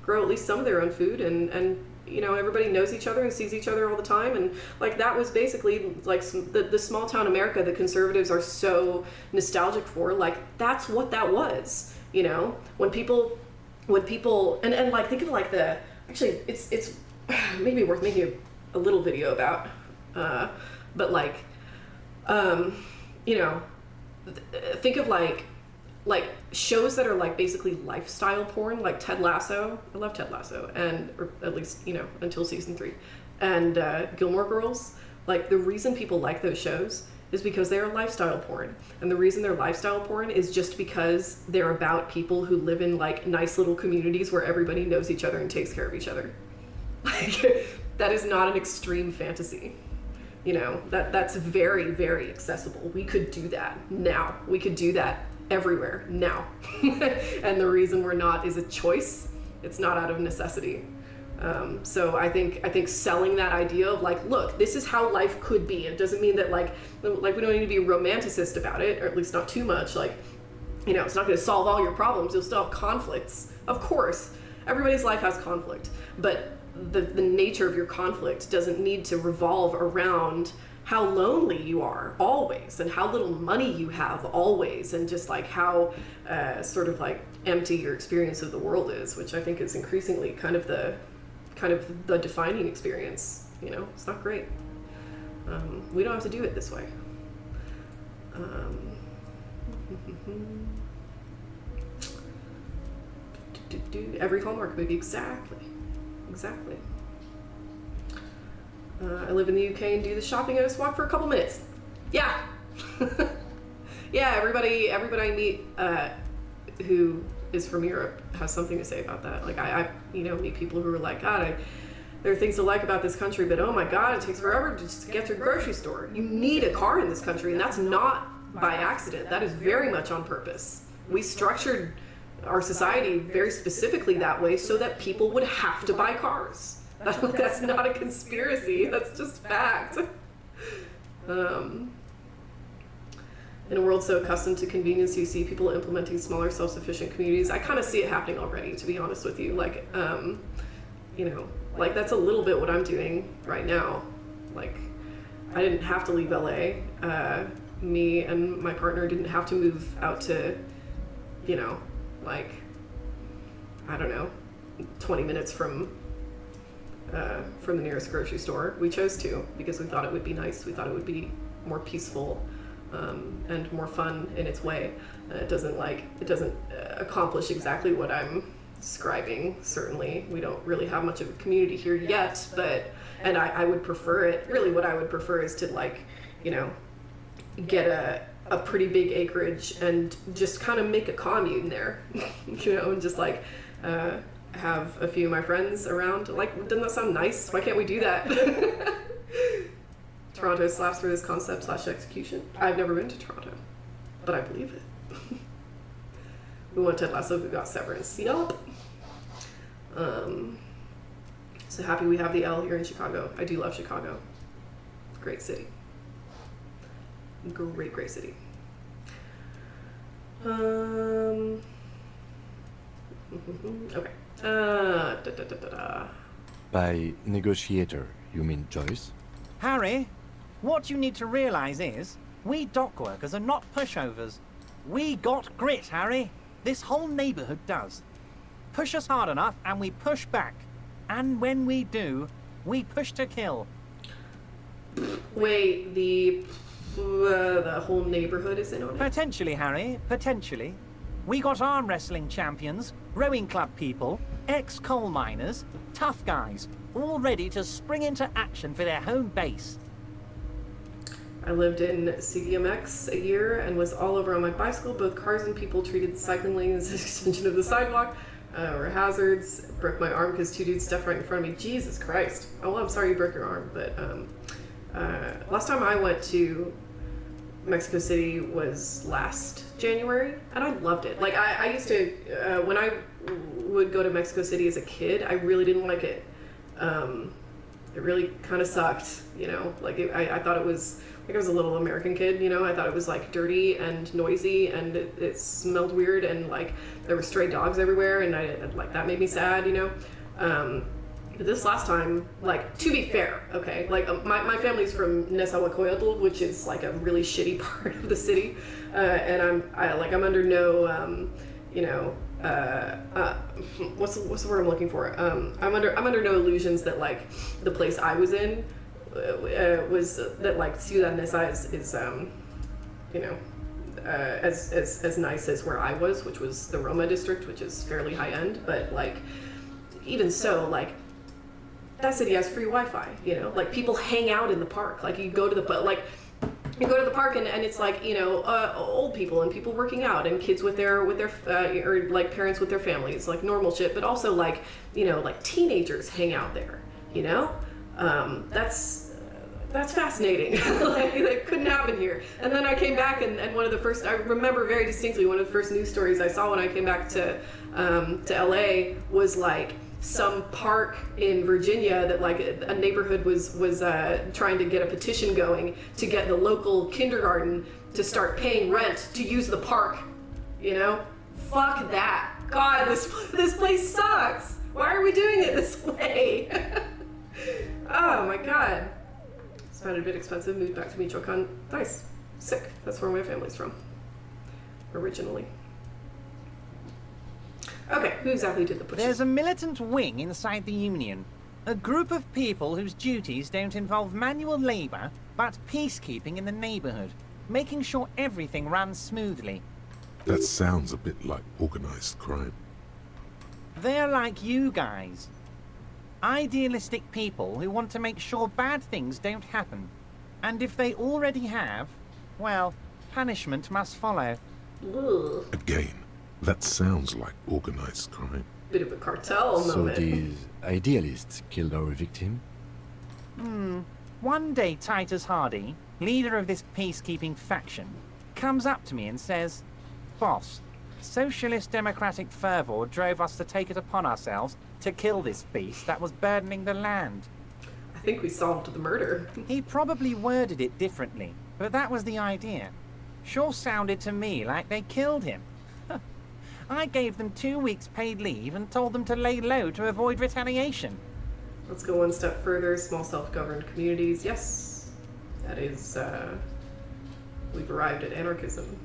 grow at least some of their own food and everybody knows each other and sees each other all the time, and that was basically the small town America that conservatives are so nostalgic for. That's what that was, when people and think of the, actually it's maybe worth making a little video about, but think of shows that are basically lifestyle porn, like Ted Lasso. I love Ted Lasso, or at least until season 3, and Gilmore Girls. The reason people like those shows is because they're lifestyle porn, and the reason they're lifestyle porn is just because they're about people who live in nice little communities where everybody knows each other and takes care of each other. That is not an extreme fantasy. That's very, very accessible. We could do that now. We could do that everywhere now. And the reason we're not is a choice. It's not out of necessity. So I think selling that idea of like, look, this is how life could be. It doesn't mean that like we don't need to be romanticist about it, or at least not too much. Like, you know, it's not going to solve all your problems. You'll still have conflicts. Of course, everybody's life has conflict, but the nature of your conflict doesn't need to revolve around how lonely you are always, and how little money you have always, and just like how sort of like empty your experience of the world is, which I think is increasingly kind of the defining experience. You know, it's not great. We don't have to do it this way. Every Hallmark movie, exactly. I live in the UK and do the shopping. I just walk for a couple minutes. Yeah. Yeah, everybody I meet who is from Europe has something to say about that. Like I meet people who are like, God, there are things to like about this country, but oh my God, it takes forever to just get to the grocery store. You need a car in this country, and that's not by accident. That is very much on purpose. We structured our society very specifically that way so that people would have to buy cars. That's not a conspiracy. That's just fact. In a world so accustomed to convenience, you see people implementing smaller, self-sufficient communities. I kind of see it happening already, to be honest with you. Like, like that's a little bit what I'm doing right now. Like, I didn't have to leave LA. Me and my partner didn't have to move out to, like, I don't know, 20 minutes from the nearest grocery store. We chose to because we thought it would be nice. We thought it would be more peaceful and more fun in its way. It doesn't accomplish exactly what I'm describing. Certainly, we don't really have much of a community here yet, and I would prefer it. Really, what I would prefer is to get a pretty big acreage and just kind of make a commune there, and just have a few of my friends around. Like, doesn't that sound nice? Why can't we do that? Toronto slaps through this concept / execution. I've never been to Toronto, but I believe it. We went to Ted Lasso, we got Severance. Yup. So happy we have the L here in Chicago. I do love Chicago. Great city. Great city. Okay. By negotiator, you mean Joyce? Harry, what you need to realize is, we dock workers are not pushovers. We got grit, Harry. This whole neighborhood does. Push us hard enough and we push back. And when we do, we push to kill. Wait, the whole neighborhood is in on it? Potentially, Harry, potentially. We got arm wrestling champions, rowing club people, ex-coal miners, tough guys, all ready to spring into action for their home base. I lived in CDMX a year and was all over on my bicycle. Both cars and people treated cycling lanes as an extension of the sidewalk. Were hazards. Broke my arm because two dudes stepped right in front of me. Jesus Christ. Oh, well, I'm sorry you broke your arm, but last time I went to Mexico City was last January, and I loved it. Like, I used to, when I would go to Mexico City as a kid, I really didn't like it. It really kind of sucked, I thought it was, like, I was a little American kid, I thought it was, like, dirty and noisy, and it smelled weird, and, like, there were stray dogs everywhere, and that made me sad, But this last time, like, to be fair, okay, like, my family's from Nezahualcóyotl, which is, like, a really shitty part of the city, and I'm under no, what's the word I'm looking for? I'm under no illusions that, like, the place I was in was that, like, Ciudad Neza is as nice as where I was, which was the Roma district, which is fairly high end, but, like, even so, like, that city has free Wi-Fi, like, people hang out in the park. Like, you go to the park and it's like, old people and people working out and kids with their or like parents with their families, like normal shit, but also like, like teenagers hang out there, that's fascinating. Like, that couldn't happen here. And then I came back and one of the first, I remember very distinctly, one of the first news stories I saw when I came back to LA was like some park in Virginia that like a neighborhood was trying to get a petition going to get the local kindergarten to start paying rent to use the park. You know, fuck that. God, this place sucks. Why are we doing it this way? Oh my God. It's found a bit expensive. Moved back to Michoacan. Nice. Sick. That's where my family's from. Originally. Okay, who exactly did the pushing? There's a militant wing inside the Union. A group of people whose duties don't involve manual labour, but peacekeeping in the neighbourhood, making sure everything runs smoothly. That sounds a bit like organized crime. They're like you guys. Idealistic people who want to make sure bad things don't happen. And if they already have, well, punishment must follow. Ugh. Again, that sounds like organized crime. Bit of a cartel So moment. these idealists killed our victim? One day Titus Hardy, leader of this peacekeeping faction, comes up to me and says, "Boss, socialist democratic fervor drove us to take it upon ourselves to kill this beast that was burdening the land." I think we solved the murder. He probably worded it differently, but that was the idea. Sure sounded to me like they killed him. I gave them 2 weeks paid leave and told them to lay low to avoid retaliation. Let's go one step further. Small self-governed communities. Yes, that is, we've arrived at anarchism.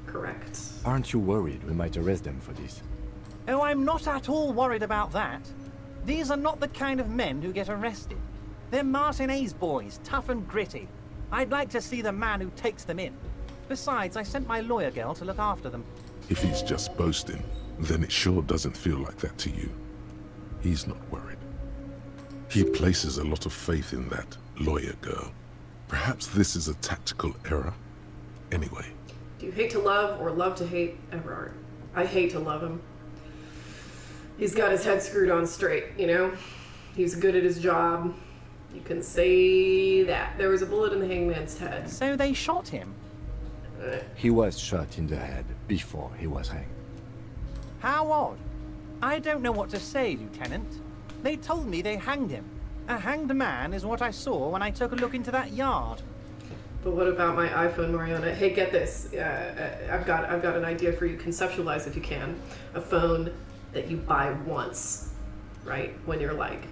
Correct. Aren't you worried we might arrest them for this? Oh, I'm not at all worried about that. These are not the kind of men who get arrested. They're Martinez boys, tough and gritty. I'd like to see the man who takes them in. Besides, I sent my lawyer girl to look after them. If he's just boasting, then it sure doesn't feel like that to you. He's not worried. He places a lot of faith in that lawyer girl. Perhaps this is a tactical error. Anyway. Do you hate to love or love to hate Evrart? I hate to love him. He's got his head screwed on straight, you know? He's good at his job. You can say that. There was a bullet in the hangman's head. So they shot him. He was shot in the head before he was hanged. How odd. I don't know what to say, Lieutenant. They told me they hanged him. A hanged man is what I saw when I took a look into that yard. But what about my iPhone, Mariana? Hey, get this. I've got an idea for you. Conceptualize if you can. A phone that you buy once, right? When you're like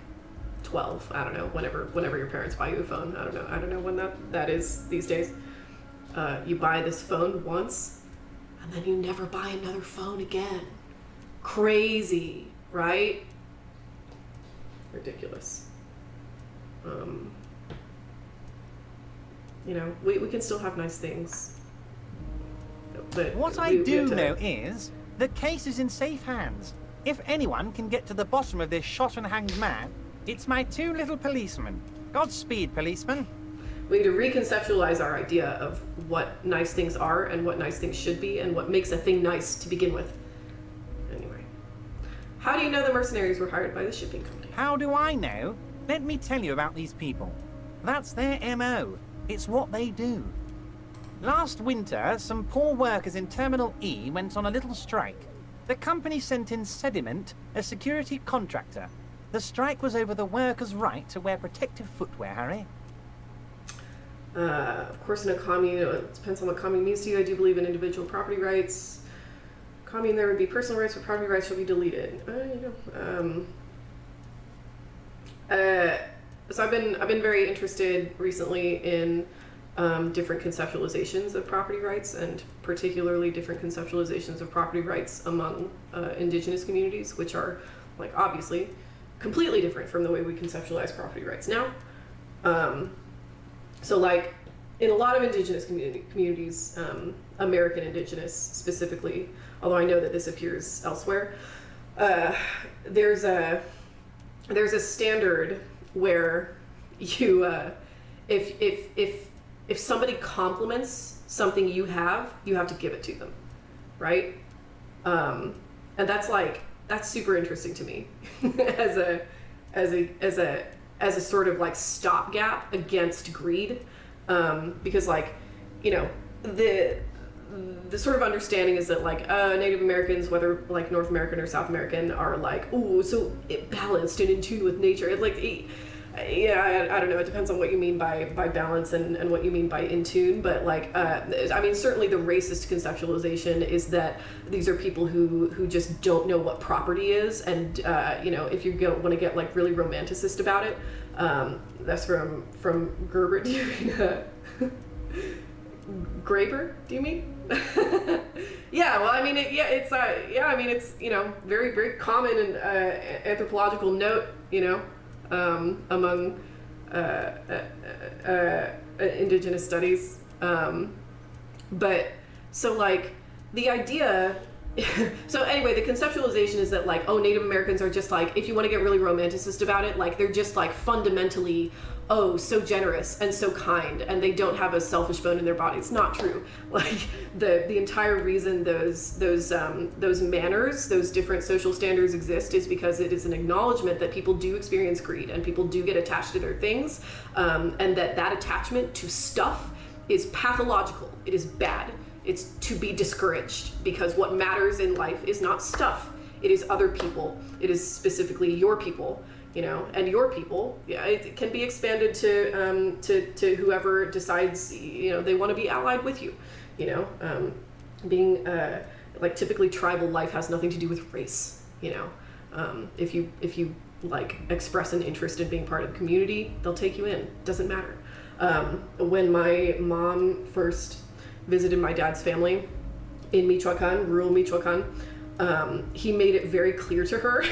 12. I don't know. Whenever your parents buy you a phone. I don't know when that is these days. You buy this phone once, and then you never buy another phone again. Crazy, right? Ridiculous. You know, we can still have nice things. But What I we do have to- know is, the case is in safe hands. If anyone can get to the bottom of this shot and hanged man, it's my 2 little policemen. Godspeed, policeman. We need to reconceptualize our idea of what nice things are and what nice things should be and what makes a thing nice to begin with. Anyway. How do you know the mercenaries were hired by the shipping company? How do I know? Let me tell you about these people. That's their MO. It's what they do. Last winter, some poor workers in Terminal E went on a little strike. The company sent in Sediment, a security contractor. The strike was over the workers' right to wear protective footwear, Harry. Of course, in a commune, it depends on what commune means to you. I do believe in individual property rights. Commune, there would be personal rights, but property rights shall be deleted. So I've been very interested recently in different conceptualizations of property rights, and particularly different conceptualizations of property rights among indigenous communities, which are, like, obviously completely different from the way we conceptualize property rights now. So, like, in a lot of indigenous communities, American indigenous specifically, although I know that this appears elsewhere, there's a standard where you, if somebody compliments something you have to give it to them, right? And that's super interesting to me as a sort of like stopgap against greed, because, like, you know, the sort of understanding is that like Native Americans, whether like North American or South American, are like, oh, so balanced and in tune with nature. It, like, yeah, I don't know. It depends on what you mean by balance and what you mean by in tune. But like, I mean, certainly the racist conceptualization is that these are people who just don't know what property is, and you know, if you want to get like really romanticist about it, that's from Gerber. Do you mean Graeber? Do you mean? Yeah. Well, I mean, I mean, it's you know, very very common in anthropological note, you know. Among indigenous studies. But so like the idea, so anyway, the conceptualization is that like, oh, Native Americans are just like, if you want to get really romanticist about it, like they're just like fundamentally, oh, so generous and so kind, and they don't have a selfish bone in their body. It's not true. Like the entire reason those manners, those different social standards exist is because it is an acknowledgement that people do experience greed and people do get attached to their things, and that attachment to stuff is pathological. It is bad. It's to be discouraged, because what matters in life is not stuff. It is other people. It is specifically your people. You know, and your people, yeah, it can be expanded to whoever decides, you know, they want to be allied with you. You know, being like typically tribal life has nothing to do with race. You know, if you like express an interest in being part of the community, they'll take you in. Doesn't matter. When my mom first visited my dad's family in Michoacan, rural Michoacan, he made it very clear to her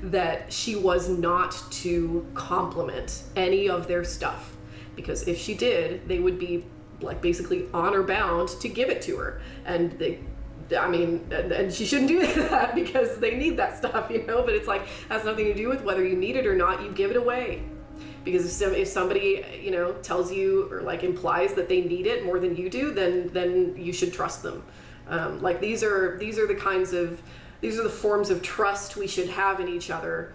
that she was not to compliment any of their stuff, because if she did, they would be like basically honor bound to give it to her, and and she shouldn't do that because they need that stuff, you know. But it's like, has nothing to do with whether you need it or not. You give it away, because if somebody, you know, tells you or like implies that they need it more than you do, then you should trust them. Like these are the forms of trust we should have in each other,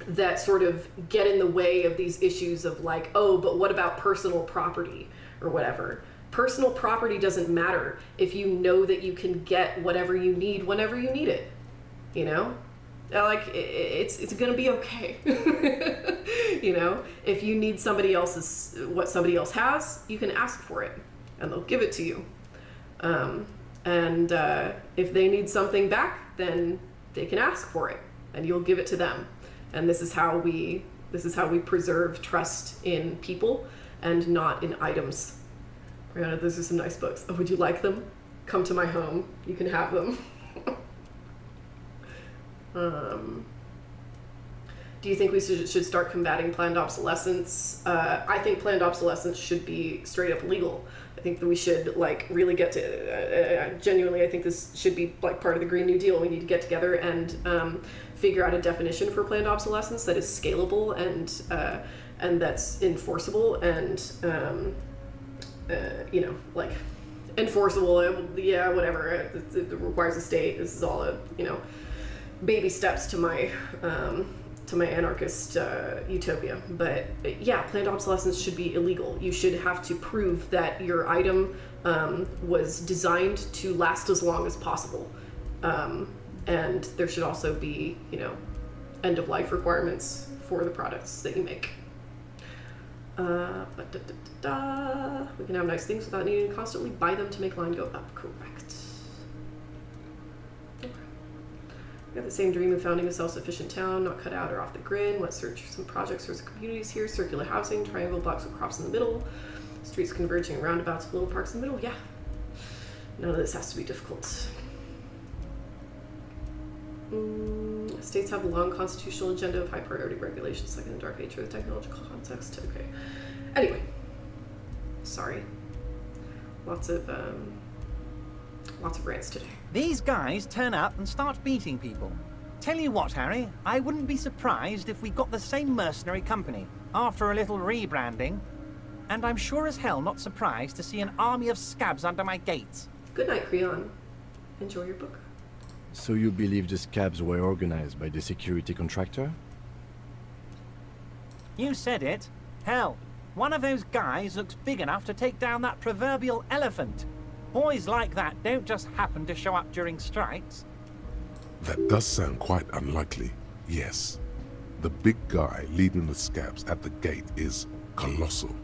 that sort of get in the way of these issues of like, oh, but what about personal property or whatever. Personal property doesn't matter if you know that you can get whatever you need whenever you need it, you know. Like it's gonna be okay. You know, if you need what somebody else has, you can ask for it and they'll give it to you. And if they need something back, then they can ask for it and you'll give it to them. And this is how we preserve trust in people and not in items. Brianna, those are some nice books. Oh, would you like them? Come to my home. You can have them. Do you think we should start combating planned obsolescence? I think planned obsolescence should be straight up illegal. I think that we should like really get to, genuinely, I think this should be like part of the Green New Deal. We need to get together and figure out a definition for planned obsolescence that is scalable and that's enforceable and, you know, like enforceable, yeah, whatever. It requires a state. This is all you know, baby steps to my anarchist utopia. But yeah, planned obsolescence should be illegal. You should have to prove that your item was designed to last as long as possible. And there should also be, you know, end of life requirements for the products that you make. We can have nice things without needing to constantly buy them to make line go up. Correct. Okay. We have the same dream of founding a self-sufficient town, not cut out or off the grid. Let's search some projects for some communities here. Circular housing, triangle blocks with crops in the middle, streets converging, roundabouts with little parks in the middle. Yeah. None of this has to be difficult. States have a long constitutional agenda of high priority regulations, like in the Dark Age for the technological context. Okay. Anyway, sorry. Lots of rants today. These guys turn up and start beating people. Tell you what, Harry, I wouldn't be surprised if we got the same mercenary company after a little rebranding. And I'm sure as hell not surprised to see an army of scabs under my gates. Good night, Creon. Enjoy your book. So you believe the scabs were organized by the security contractor? You said it. Hell, one of those guys looks big enough to take down that proverbial elephant. Boys like that don't just happen to show up during strikes. That does sound quite unlikely, yes. The big guy leading the scabs at the gate is colossal.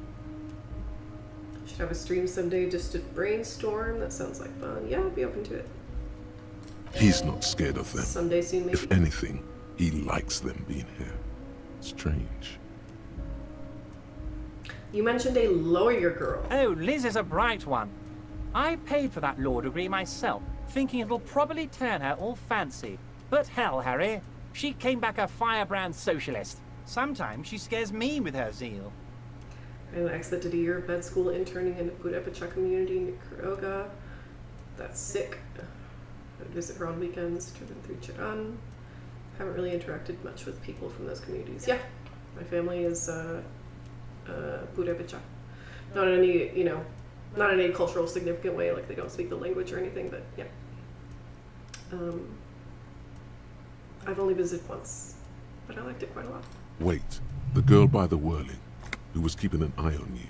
Should have a stream someday just to brainstorm. That sounds like fun. Yeah, I'd be open to it. He's not scared of them. Someday soon, maybe. If anything, he likes them being here. Strange. You mentioned a lawyer girl. Oh, Liz is a bright one. I paid for that law degree myself, thinking it'll probably turn her all fancy. But hell, Harry, she came back a firebrand socialist. Sometimes she scares me with her zeal. And Exit did a year of med school interning in the Budapest community in Nicaragua. That's sick. I'd visit her on weekends, driven through Chiran. Haven't really interacted much with people from those communities. Yeah, my family is Budapest. Not in any, not in any cultural significant way, like they don't speak the language or anything, but yeah. I've only visited once, but I liked it quite a lot. Wait, the girl by the whirling, who was keeping an eye on you.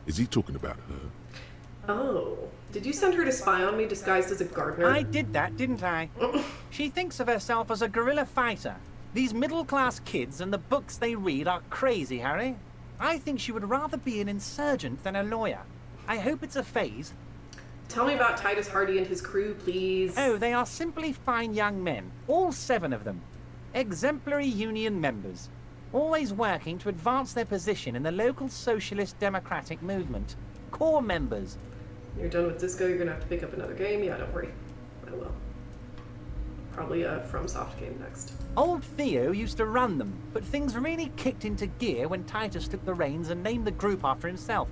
Is he talking about her? Oh, did you send her to spy on me disguised as a gardener? I did that, didn't I? She thinks of herself as a guerrilla fighter. These middle-class kids and the books they read are crazy, Harry. I think she would rather be an insurgent than a lawyer. I hope it's a phase. Tell me about Titus Hardy and his crew, please. Oh, they are simply fine young men, all 7 of them. Exemplary union members, always working to advance their position in the local socialist democratic movement. Core members. You're done with Disco, you're gonna have to pick up another game. Yeah, don't worry. I will. Probably a FromSoft game next. Old Theo used to run them, but things really kicked into gear when Titus took the reins and named the group after himself.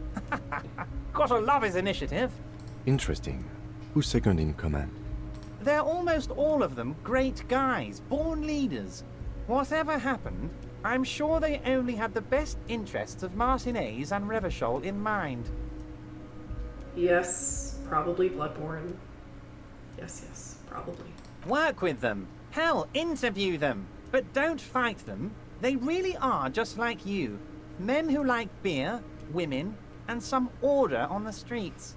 Gotta love his initiative. Interesting. Who's second in command? They're almost all of them great guys, born leaders. Whatever happened, I'm sure they only had the best interests of Martinez and Revachol in mind. Yes, probably Bloodborne. Yes, probably. Work with them. Hell, interview them. But don't fight them. They really are just like you. Men who like beer, women, and some order on the streets.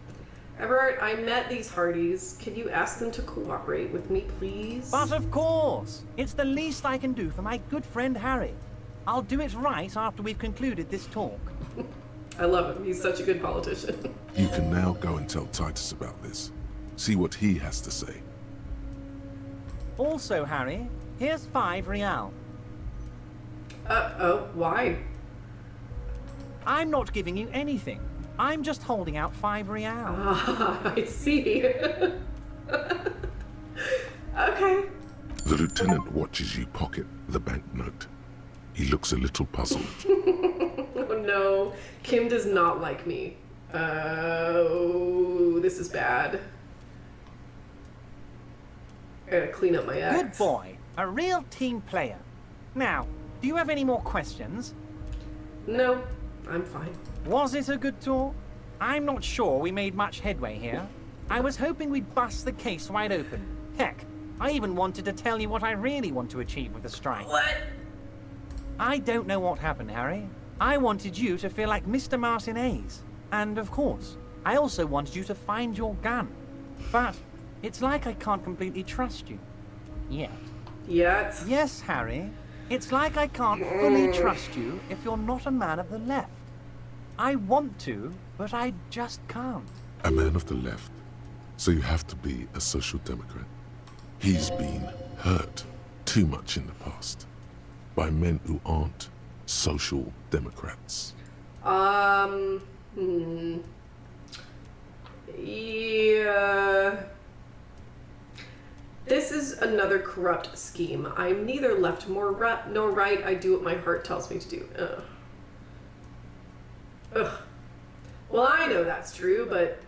Evrart, I met these Hardys. Can you ask them to cooperate with me, please? But of course! It's the least I can do for my good friend Harry. I'll do it right after we've concluded this talk. I love him. He's such a good politician. You can now go and tell Titus about this. See what he has to say. Also, Harry, here's 5 real. Oh, why? I'm not giving you anything. I'm just holding out 5 real. Ah, I see. Okay. The lieutenant watches you pocket the banknote. He looks a little puzzled. Oh no, Kim does not like me. Oh, this is bad. I gotta clean up my act. Good boy. A real team player. Now, do you have any more questions? No, I'm fine. Was it a good talk? I'm not sure we made much headway here. I was hoping we'd bust the case wide open. Heck, I even wanted to tell you what I really want to achieve with the strike. What? I don't know what happened, Harry. I wanted you to feel like Mr. Martinez. And of course, I also wanted you to find your gun. But it's like I can't completely trust you. Yet. Yet? Yes, Harry. It's like I can't fully trust you if you're not a man of the left. I want to, but I just can't. A man of the left. So you have to be a social democrat. He's been hurt too much in the past by men who aren't social democrats. Yeah. This is another corrupt scheme. I'm neither left nor right. I do what my heart tells me to do. Ugh. Well, I know that's true, but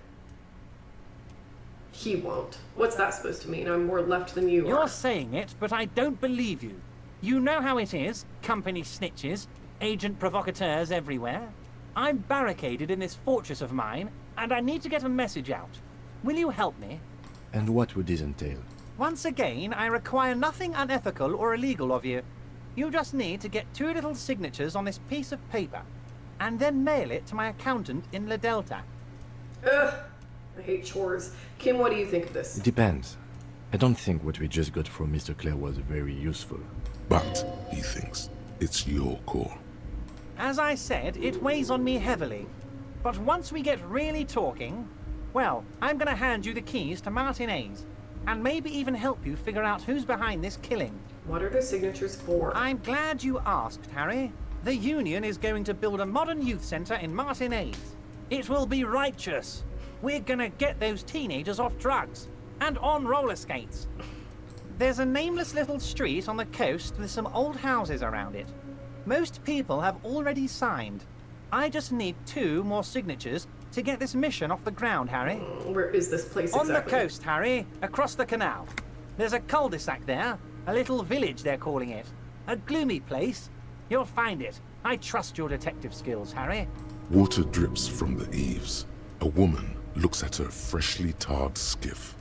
he won't. What's that supposed to mean? I'm more left than you You're are. saying it, but I don't believe you. You know how it is. Company snitches, agent provocateurs everywhere. I'm barricaded in this fortress of mine, and I need to get a message out. Will you help me? And what would this entail? Once again, I require nothing unethical or illegal of you. You just need to get 2 little signatures on this piece of paper, and then mail it to my accountant in La Delta. Ugh. I hate chores. Kim, what do you think of this? It depends. I don't think what we just got from Mr. Clare was very useful. But, he thinks, it's your call. As I said, it weighs on me heavily. But once we get really talking, well, I'm gonna hand you the keys to Martin A's, and maybe even help you figure out who's behind this killing. What are the signatures for? I'm glad you asked, Harry. The Union is going to build a modern youth centre in Martin A's. It will be righteous. We're gonna get those teenagers off drugs and on roller skates. There's a nameless little street on the coast with some old houses around it. Most people have already signed. I just need 2 more signatures to get this mission off the ground, Harry. Where is this place On exactly? the coast, Harry, across the canal. There's a cul-de-sac there, a little village they're calling it. A gloomy place. You'll find it. I trust your detective skills, Harry. Water drips from the eaves. A woman looks at her freshly tarred skiff.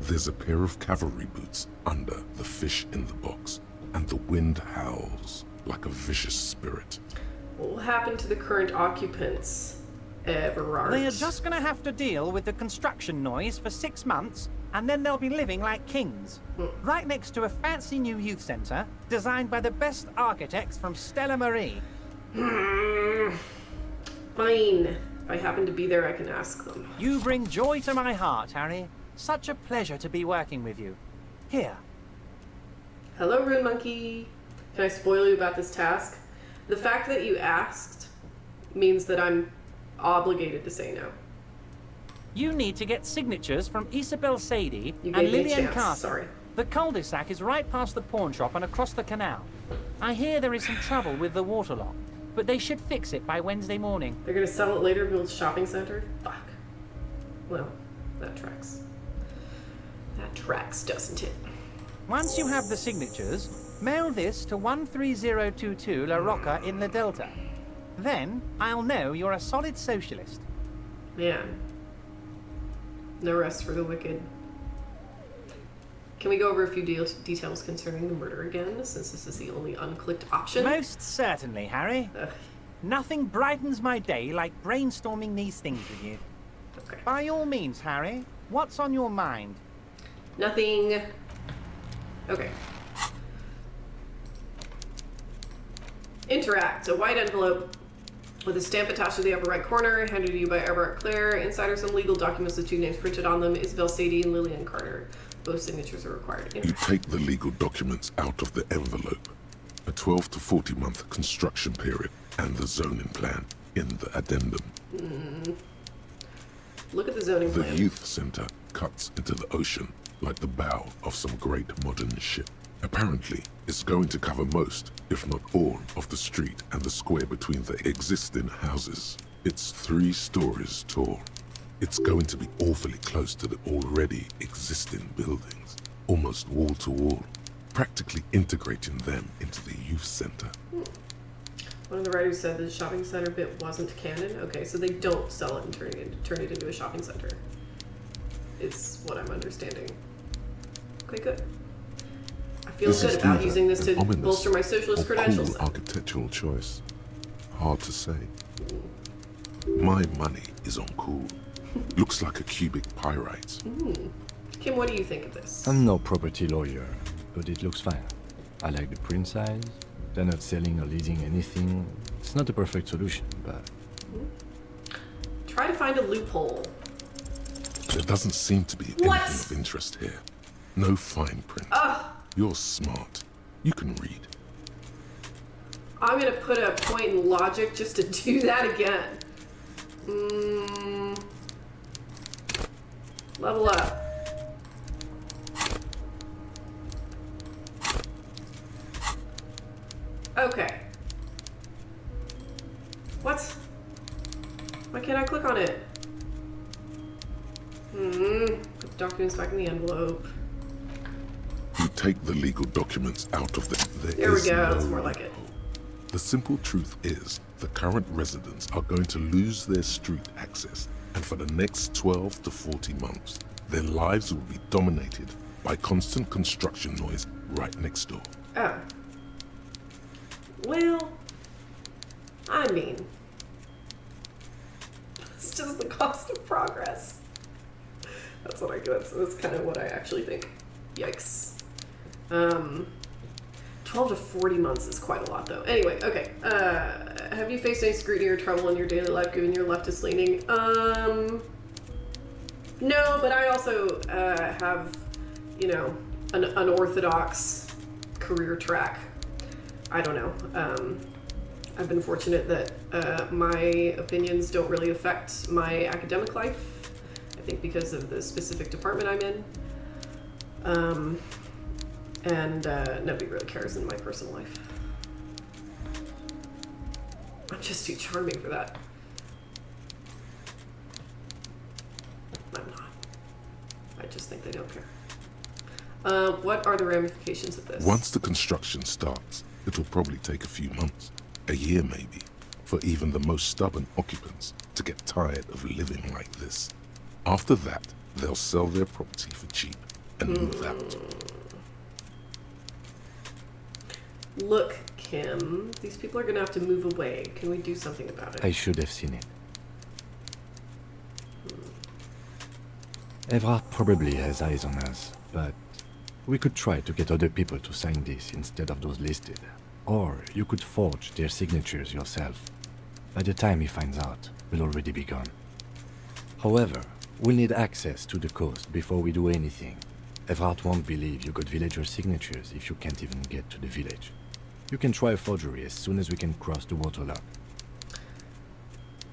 There's a pair of cavalry boots under the fish in the box, and the wind howls like a vicious spirit. What will happen to the current occupants, Evrart? They are just gonna have to deal with the construction noise for 6 months, and then they'll be living like kings. Right next to a fancy new youth centre, designed by the best architects from Stella Marie. Fine. If I happen to be there, I can ask them. You bring joy to my heart, Harry. Such a pleasure to be working with you. Here. Hello, Rune Monkey. Can I spoil you about this task? The fact that you asked means that I'm obligated to say no. You need to get signatures from Isabel Sadie You and gave me a Lillian chance, Carter. sorry. The cul-de-sac is right past the pawn shop and across the canal. I hear there is some trouble with the water lock, but they should fix it by Wednesday morning. They're gonna sell it later, build a shopping center? Fuck. Well, that tracks. That tracks, doesn't it? Once you have the signatures, mail this to 13022 La Rocca in the Delta. Then I'll know you're a solid socialist. Man. No rest for the wicked. Can we go over a few details concerning the murder again, since this is the only unclicked option? Most certainly, Harry. Ugh, Nothing brightens my day like brainstorming these things with you. okay. By all means, Harry, what's on your mind? Nothing. Okay. Interact. A white envelope with a stamp attached to the upper right corner, handed to you by Evrart Clare. Inside are some legal documents with 2 names printed on them, Isabel Sadie and Lillian Carter. Both signatures are required. You take the legal documents out of the envelope. A 12 to 40 month construction period and the zoning plan in the addendum. Look at the zoning The plan. youth center cuts into the ocean like the bow of some great modern ship. Apparently, it's going to cover most, if not all, of the street and the square between the existing houses. It's 3 stories tall. It's going to be awfully close to the already existing buildings, almost wall to wall, practically integrating them into the youth center. One of the writers said the shopping center bit wasn't canon. Okay, so they don't sell it and turn it into a shopping center. Is what I'm understanding. Okay, good. I feel This is good about either using this an to ominous bolster my socialist or credentials. cool architectural choice. Hard to say. My money is on cool. Looks like a cubic pyrite. Kim, what do you think of this? I'm no property lawyer, but it looks fine. I like the print size. They're not selling or leasing anything. It's not a perfect solution, but... Try to find a loophole. There doesn't seem to be What? anything of interest here. No fine print. You're smart. You can read. I'm gonna put a point in logic just to do that again. Level up. Okay. What? Why can't I click on it? Put the documents back in the envelope. You take the legal documents out of the... There we is go. no That's more like it. loophole. The simple truth is, the current residents are going to lose their street access, and for the next 12 to 40 months, their lives will be dominated by constant construction noise right next door. Oh. Well, I mean, it's just the cost of progress. That's kind of what I actually think. Yikes. 12 to 40 months is quite a lot, though. Anyway, okay. Have you faced any scrutiny or trouble in your daily life given your leftist leaning? No, but I also have, you know, an unorthodox career track. I don't know. I've been fortunate that my opinions don't really affect my academic life. I think because of the specific department I'm in. And nobody really cares in my personal life. I'm just too charming for that. I'm not. I just think they don't care. What are the ramifications of this? Once the construction starts, it'll probably take a few months, a year maybe, for even the most stubborn occupants to get tired of living like this. After that, they'll sell their property for cheap and move out. Look, Kim, these people are gonna have to move away. Can we do something about it? I should have seen it. Evrart probably has eyes on us, but we could try to get other people to sign this instead of those listed. Or you could forge their signatures yourself. By the time he finds out, we'll already be gone. However, we'll need access to the coast before we do anything. Evrart won't believe you got villager signatures if you can't even get to the village. You can try a forgery as soon as we can cross the waterlock.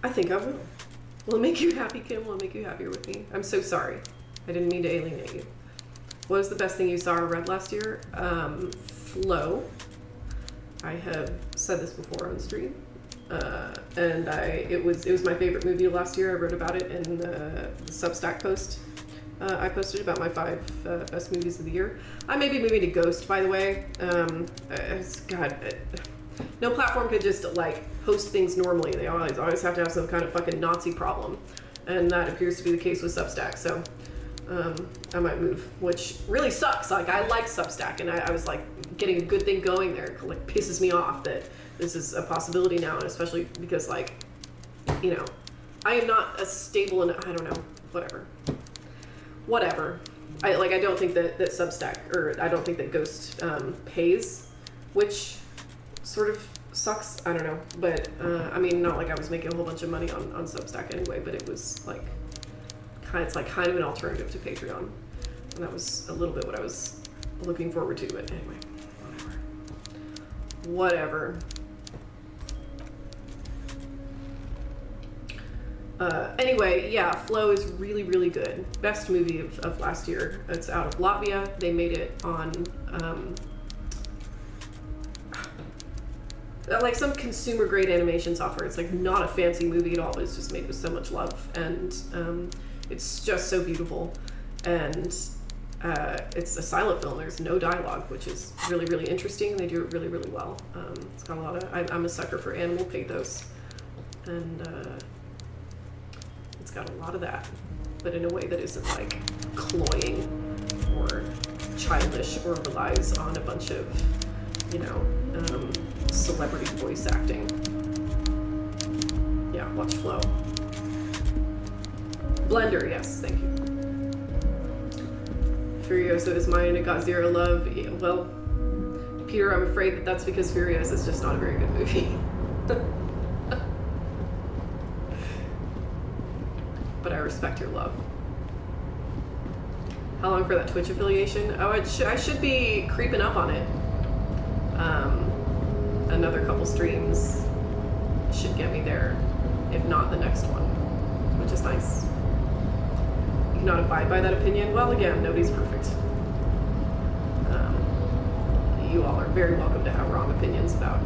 I think I will. Will it make you happy, Kim? Will it make you happier with me? I'm so sorry. I didn't mean to alienate you. What was the best thing you saw or read last year? Flow. I have said this before on stream. And it was my favorite movie of last year. I wrote about it in the Substack post. I posted about my 5 best movies of the year. I may be moving to Ghost, by the way. No platform could just like host things normally. They always have to have some kind of fucking Nazi problem, and that appears to be the case with Substack. So I might move, which really sucks. Like I like Substack, and I was like getting a good thing going there. It like pisses me off that this is a possibility now, and especially because like, you know, I am not a stable and I don't know, whatever. I don't think that Substack, or I don't think that Ghost pays, which sort of sucks. I don't know, but I mean, not like I was making a whole bunch of money on Substack anyway, but it was like it's like kind of an alternative to Patreon, and that was a little bit what I was looking forward to. But anyway, whatever. Anyway, yeah, Flow is really, really good. Best movie of last year. It's out of Latvia. They made it on like some consumer grade animation software. It's like not a fancy movie at all, but it's just made with so much love, and it's just so beautiful. And it's a silent film. There's no dialogue, which is really, really interesting. They do it really, really well. It's got a lot of. I'm a sucker for animal pathos, and it's got a lot of that, but in a way that isn't like cloying or childish or relies on a bunch of, you know, celebrity voice acting. Yeah, watch Flow. Blender, yes, thank you. Furiosa is mine and it got 0 love. Yeah, well, Peter, I'm afraid that's because Furiosa is just not a very good movie. But I respect your love. How long for that Twitch affiliation? Oh, I should be creeping up on it. Another couple streams should get me there, if not the next one, which is nice. You cannot abide by that opinion? Well, again, nobody's perfect. You all are very welcome to have wrong opinions about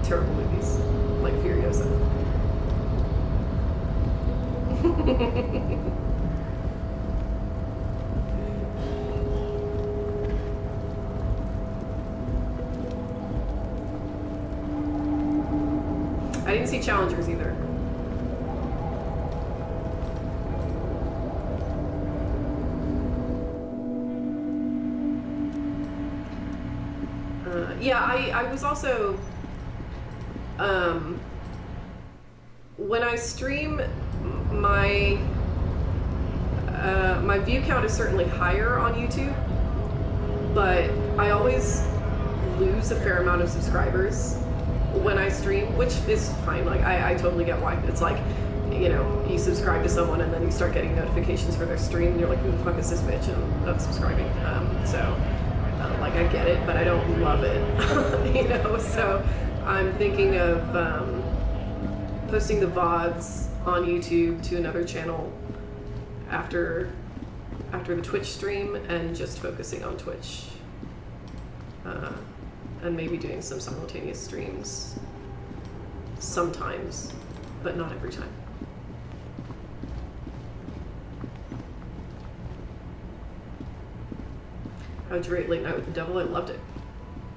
terrible movies, like Furiosa. I didn't see Challengers either. Yeah, I was also when I stream my my view count is certainly higher on YouTube, but I always lose a fair amount of subscribers when I stream, which is fine. Like, I totally get why. It's like, you know, you subscribe to someone and then you start getting notifications for their stream and you're like, who the fuck is this bitch? And I'm unsubscribing. Like, I get it, but I don't love it. You know, so I'm thinking of posting the VODs on YouTube to another channel after the Twitch stream and just focusing on Twitch. And maybe doing some simultaneous streams sometimes, but not every time. How'd you rate Late Night with the Devil? I loved it.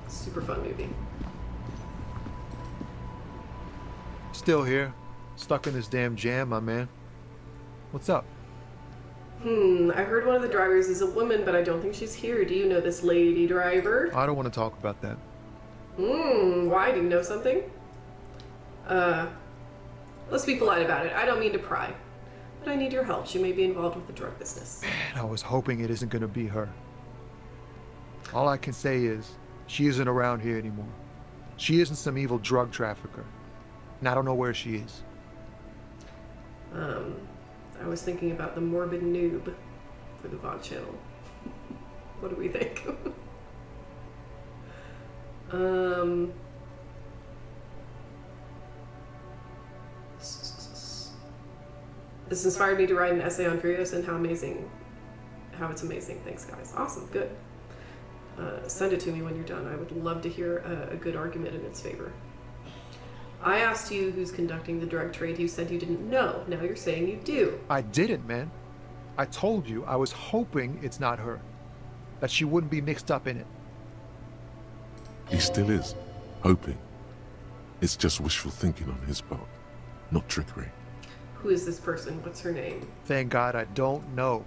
Super fun movie. Still here. Stuck in this damn jam, my man. What's up? I heard one of the drivers is a woman, but I don't think she's here. Do you know this lady driver? I don't want to talk about that. Why? Do you know something? Let's be polite about it. I don't mean to pry, but I need your help. She may be involved with the drug business. Man, I was hoping it isn't going to be her. All I can say is, she isn't around here anymore. She isn't some evil drug trafficker. And I don't know where she is. I was thinking about the morbid noob for the VOD channel. What do we think? This inspired me to write an essay on Furious and how it's amazing. Thanks, guys. Awesome, good. Send it to me when you're done. I would love to hear a good argument in its favor. I asked you who's conducting the drug trade. You said you didn't know. Now you're saying you do. I didn't, man. I told you I was hoping it's not her. That she wouldn't be mixed up in it. He still is, hoping. It's just wishful thinking on his part, not trickery. Who is this person? What's her name? Thank God I don't know.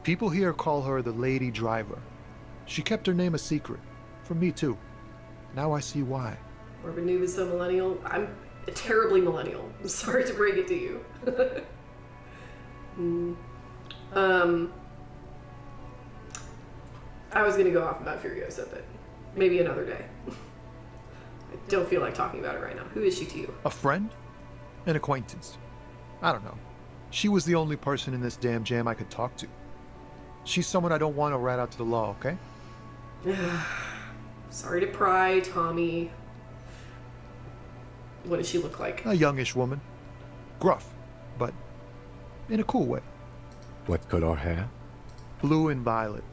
People here call her the lady driver. She kept her name a secret. From me too. Now I see why. Morbid noob is so millennial. I'm terribly millennial. I'm sorry to break it to you. I was gonna go off about Furiosa, but maybe another day. I don't feel like talking about it right now. Who is she to you? A friend? An acquaintance? I don't know. She was the only person in this damn jam I could talk to. She's someone I don't want to rat out to the law, okay? Sorry to pry, Tommy. What does she look like? A youngish woman. Gruff, but in a cool way. What color hair? Blue and violet.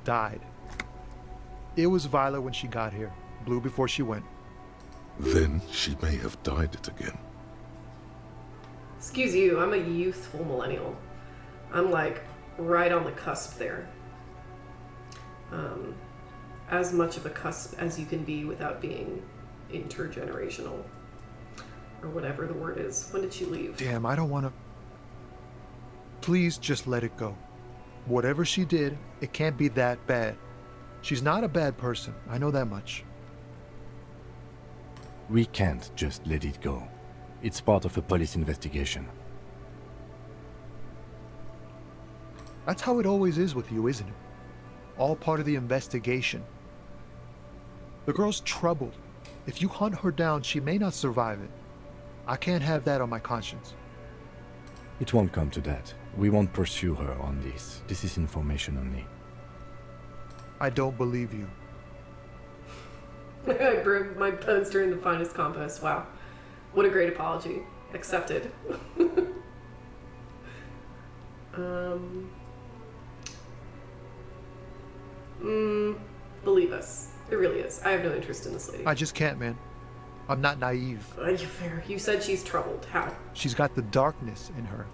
Dyed. It was violet when she got here. Blue before she went. Then she may have dyed it again. Excuse you, I'm a youthful millennial. I'm like right on the cusp there. As much of a cusp as you can be without being intergenerational. Or whatever the word is. When did she leave? Damn, I don't want to... Please just let it go. Whatever she did, it can't be that bad. She's not a bad person. I know that much. We can't just let it go. It's part of a police investigation. That's how it always is with you, isn't it? All part of the investigation. The girl's troubled. If you hunt her down, she may not survive it. I can't have that on my conscience. It won't come to that. We won't pursue her on this. This is information only. I don't believe you. I broke my bones during the finest compost. Wow. What a great apology. Accepted. Believe us. It really is. I have no interest in this lady. I just can't, man. I'm not naive. Fair. You said she's troubled. How? She's got the darkness in her.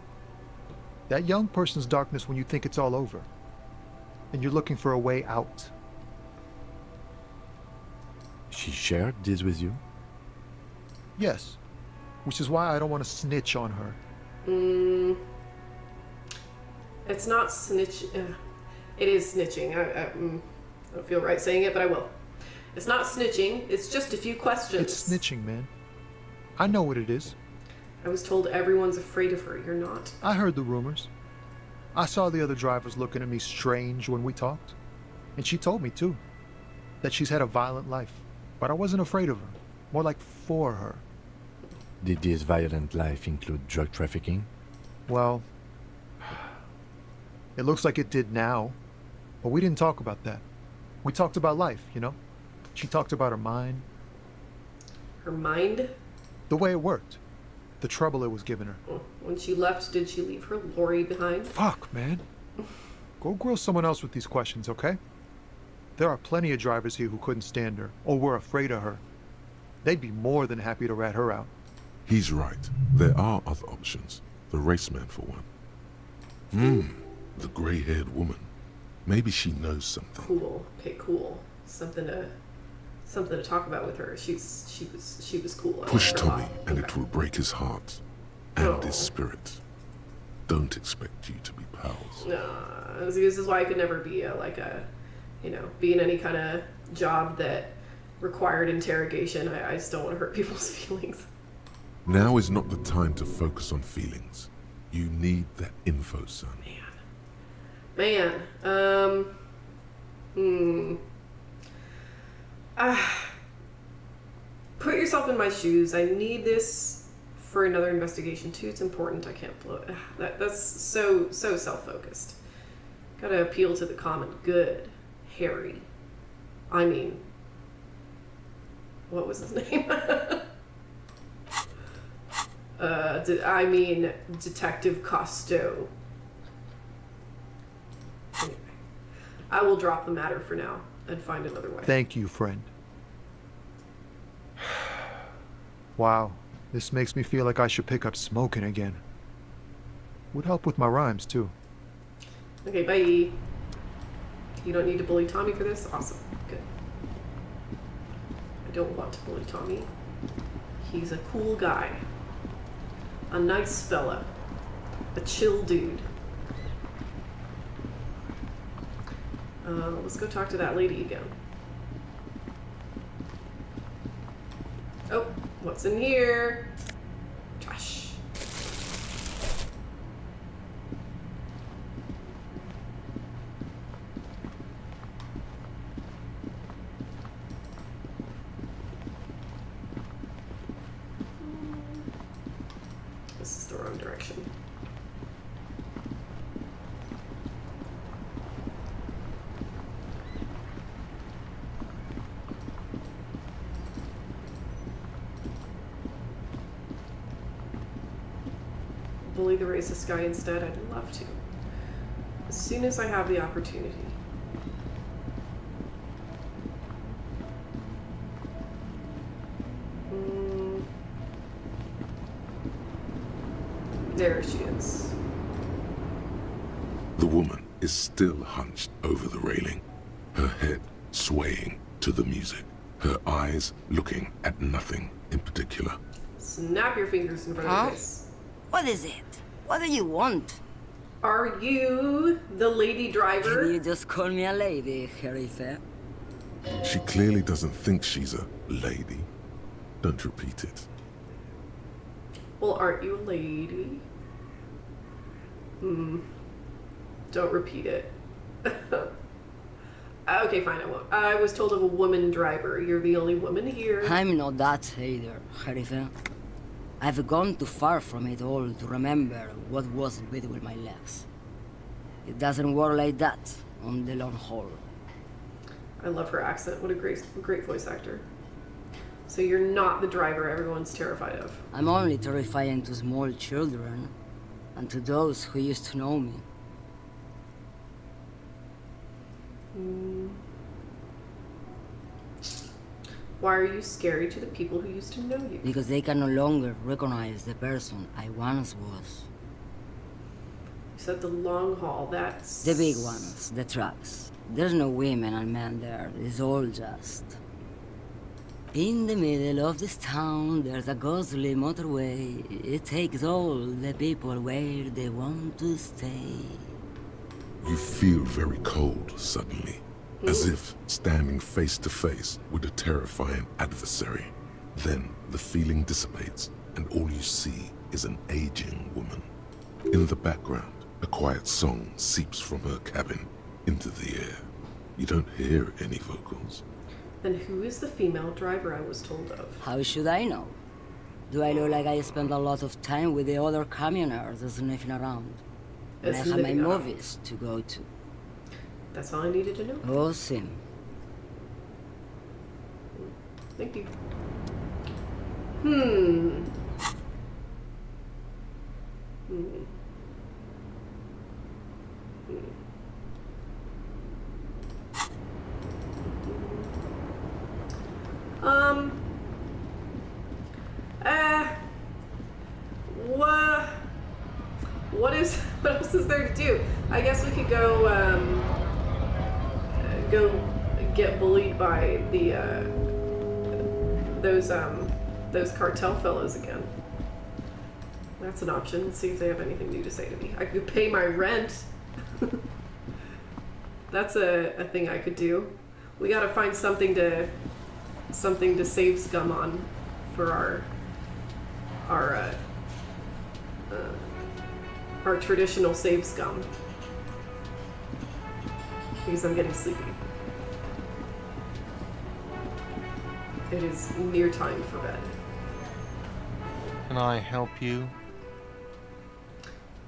That young person's darkness when you think it's all over. And you're looking for a way out. She shared this with you? Yes. Which is why I don't want to snitch on her. It's not snitch... it is snitching. I don't feel right saying it, but I will. It's not snitching. It's just a few questions. It's snitching, man. I know what it is. I was told everyone's afraid of her. You're not. I heard the rumors. I saw the other drivers looking at me strange when we talked. And she told me, too, that she's had a violent life. But I wasn't afraid of her. More like for her. Did this violent life include drug trafficking? Well, it looks like it did now. But we didn't talk about that. We talked about life, you know? She talked about her mind. Her mind? The way it worked. The trouble it was giving her. When she left, did she leave her lorry behind? Fuck, man. Go grill someone else with these questions, okay? There are plenty of drivers here who couldn't stand her, or were afraid of her. They'd be more than happy to rat her out. He's right. There are other options. The raceman, for one. The grey-haired woman. Maybe she knows something. Cool. Okay, cool. Something to talk about with her. She was cool. I Push liked her a Tommy, lot. and Okay. it will break his heart and his spirit. Don't expect you to be pals. This is why I could never be be in any kind of job that required interrogation. I just don't want to hurt people's feelings. Now is not the time to focus on feelings. You need that info, son. Man. Put yourself in my shoes. I need this for another investigation too. It's important. I can't blow it. That's so self-focused. Gotta appeal to the common good. Harry. I mean, what was his name? Detective Costo. Anyway, I will drop the matter for now and find another way. Thank you, friend. Wow, this makes me feel like I should pick up smoking again. Would help with my rhymes, too. Okay, bye. You don't need to bully Tommy for this? Awesome. Good. I don't want to bully Tommy. He's a cool guy. A nice fella. A chill dude. Let's go talk to that lady again. Oh, what's in here? Trash. This is the wrong direction. Bully the racist guy instead. I'd love to. As soon as I have the opportunity. There she is. The woman is still hunched over the railing, her head swaying to the music, her eyes looking at nothing in particular. Snap your fingers in front of your face. What is it? What do you want? Are you the lady driver? Can you just call me a lady, Harry Fair? She clearly doesn't think she's a lady. Don't repeat it. Well, aren't you a lady? Don't repeat it. Okay, fine, I won't. I was told of a woman driver. You're the only woman here. I'm not that either, Harry Fair. I've gone too far from it all to remember what wasn't with my legs. It doesn't work like that on the long haul. I love her accent. What a great voice actor. So you're not the driver everyone's terrified of. I'm only terrifying to small children and to those who used to know me. Why are you scary to the people who used to know you? Because they can no longer recognize the person I once was. You said the long haul, that's... The big ones, the trucks. There's no women and men there, it's all just... In the middle of this town, there's a ghostly motorway. It takes all the people where they want to stay. You feel very cold suddenly, as if standing face to face with a terrifying adversary. Then the feeling dissipates, and all you see is an aging woman. In the background, A quiet song seeps from her cabin into the air. You don't hear any vocals. Then who is the female driver I was told of? How should I know? Do I look like I spend a lot of time with the other communers sniffing around? And I have my movies to go to. That's all I needed to know. Awesome. Thank you. What else is there to do? I guess we could go get bullied by the those cartel fellows again. That's an option. Let's see if they have anything new to say to me. I could pay my rent. That's a thing I could do. We gotta find something to save scum on for our traditional save scum. Because I'm getting sleepy. It is near time for bed. Can I help you?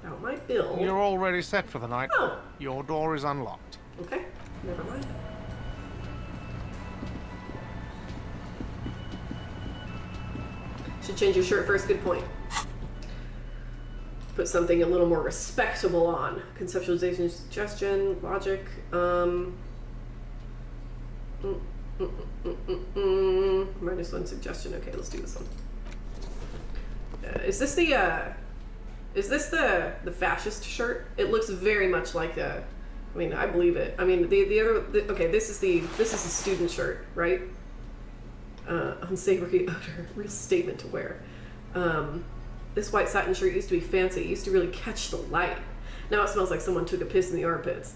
About my bill. You're already set for the night. Oh. Your door is unlocked. Okay, never mind. Should change your shirt first, good point. Put something a little more respectable on. Conceptualization, suggestion, logic. -1 suggestion. Okay, let's do this one. Is this the fascist shirt? It looks very much like a. I mean, I believe it. I mean, okay, this is the student shirt, right? Unsavory odor, real statement to wear. This white satin shirt used to be fancy. It used to really catch the light. Now it smells like someone took a piss in the armpits.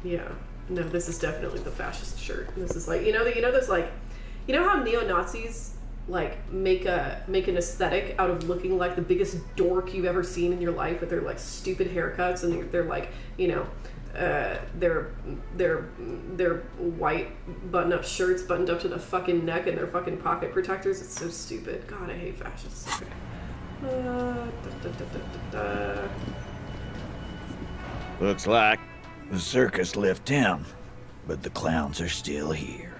Yeah. No, this is definitely the fascist shirt. This is like, there's like, how neo-Nazis like make an aesthetic out of looking like the biggest dork you've ever seen in your life with their like stupid haircuts and they're like, their white button-up shirts buttoned up to the fucking neck and their fucking pocket protectors. It's so stupid. God, I hate fascists. Okay. Looks like the circus left town, but the clowns are still here.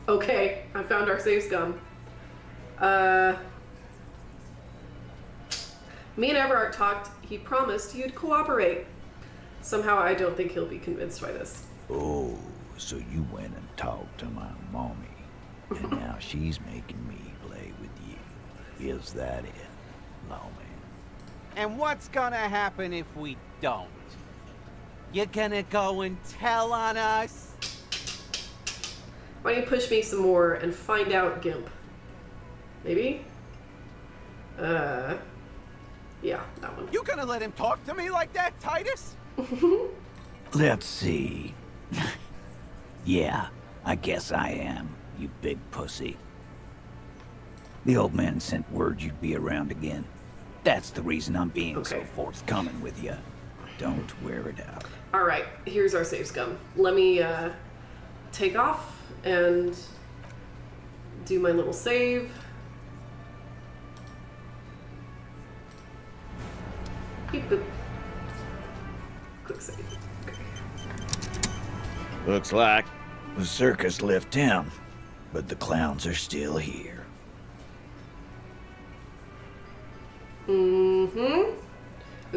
Okay, I found our save scum. Me and Evrart talked. He promised he'd cooperate. Somehow I don't think he'll be convinced by this. Oh, so you went and talked to my mommy, and now she's making me play with you. Is that it, lawman? And what's gonna happen if we don't? You're gonna go and tell on us? Why don't you push me some more and find out, Gimp? Maybe? Yeah, that one. You gonna let him talk to me like that, Titus? Let's see. Yeah, I guess I am, you big pussy. The old man sent word you'd be around again. That's the reason I'm being so forthcoming with you. Don't wear it out. Alright, here's our save scum. Let me take off and do my little save. Beep boop. Quick save. Okay. Looks like the circus left town, but the clowns are still here.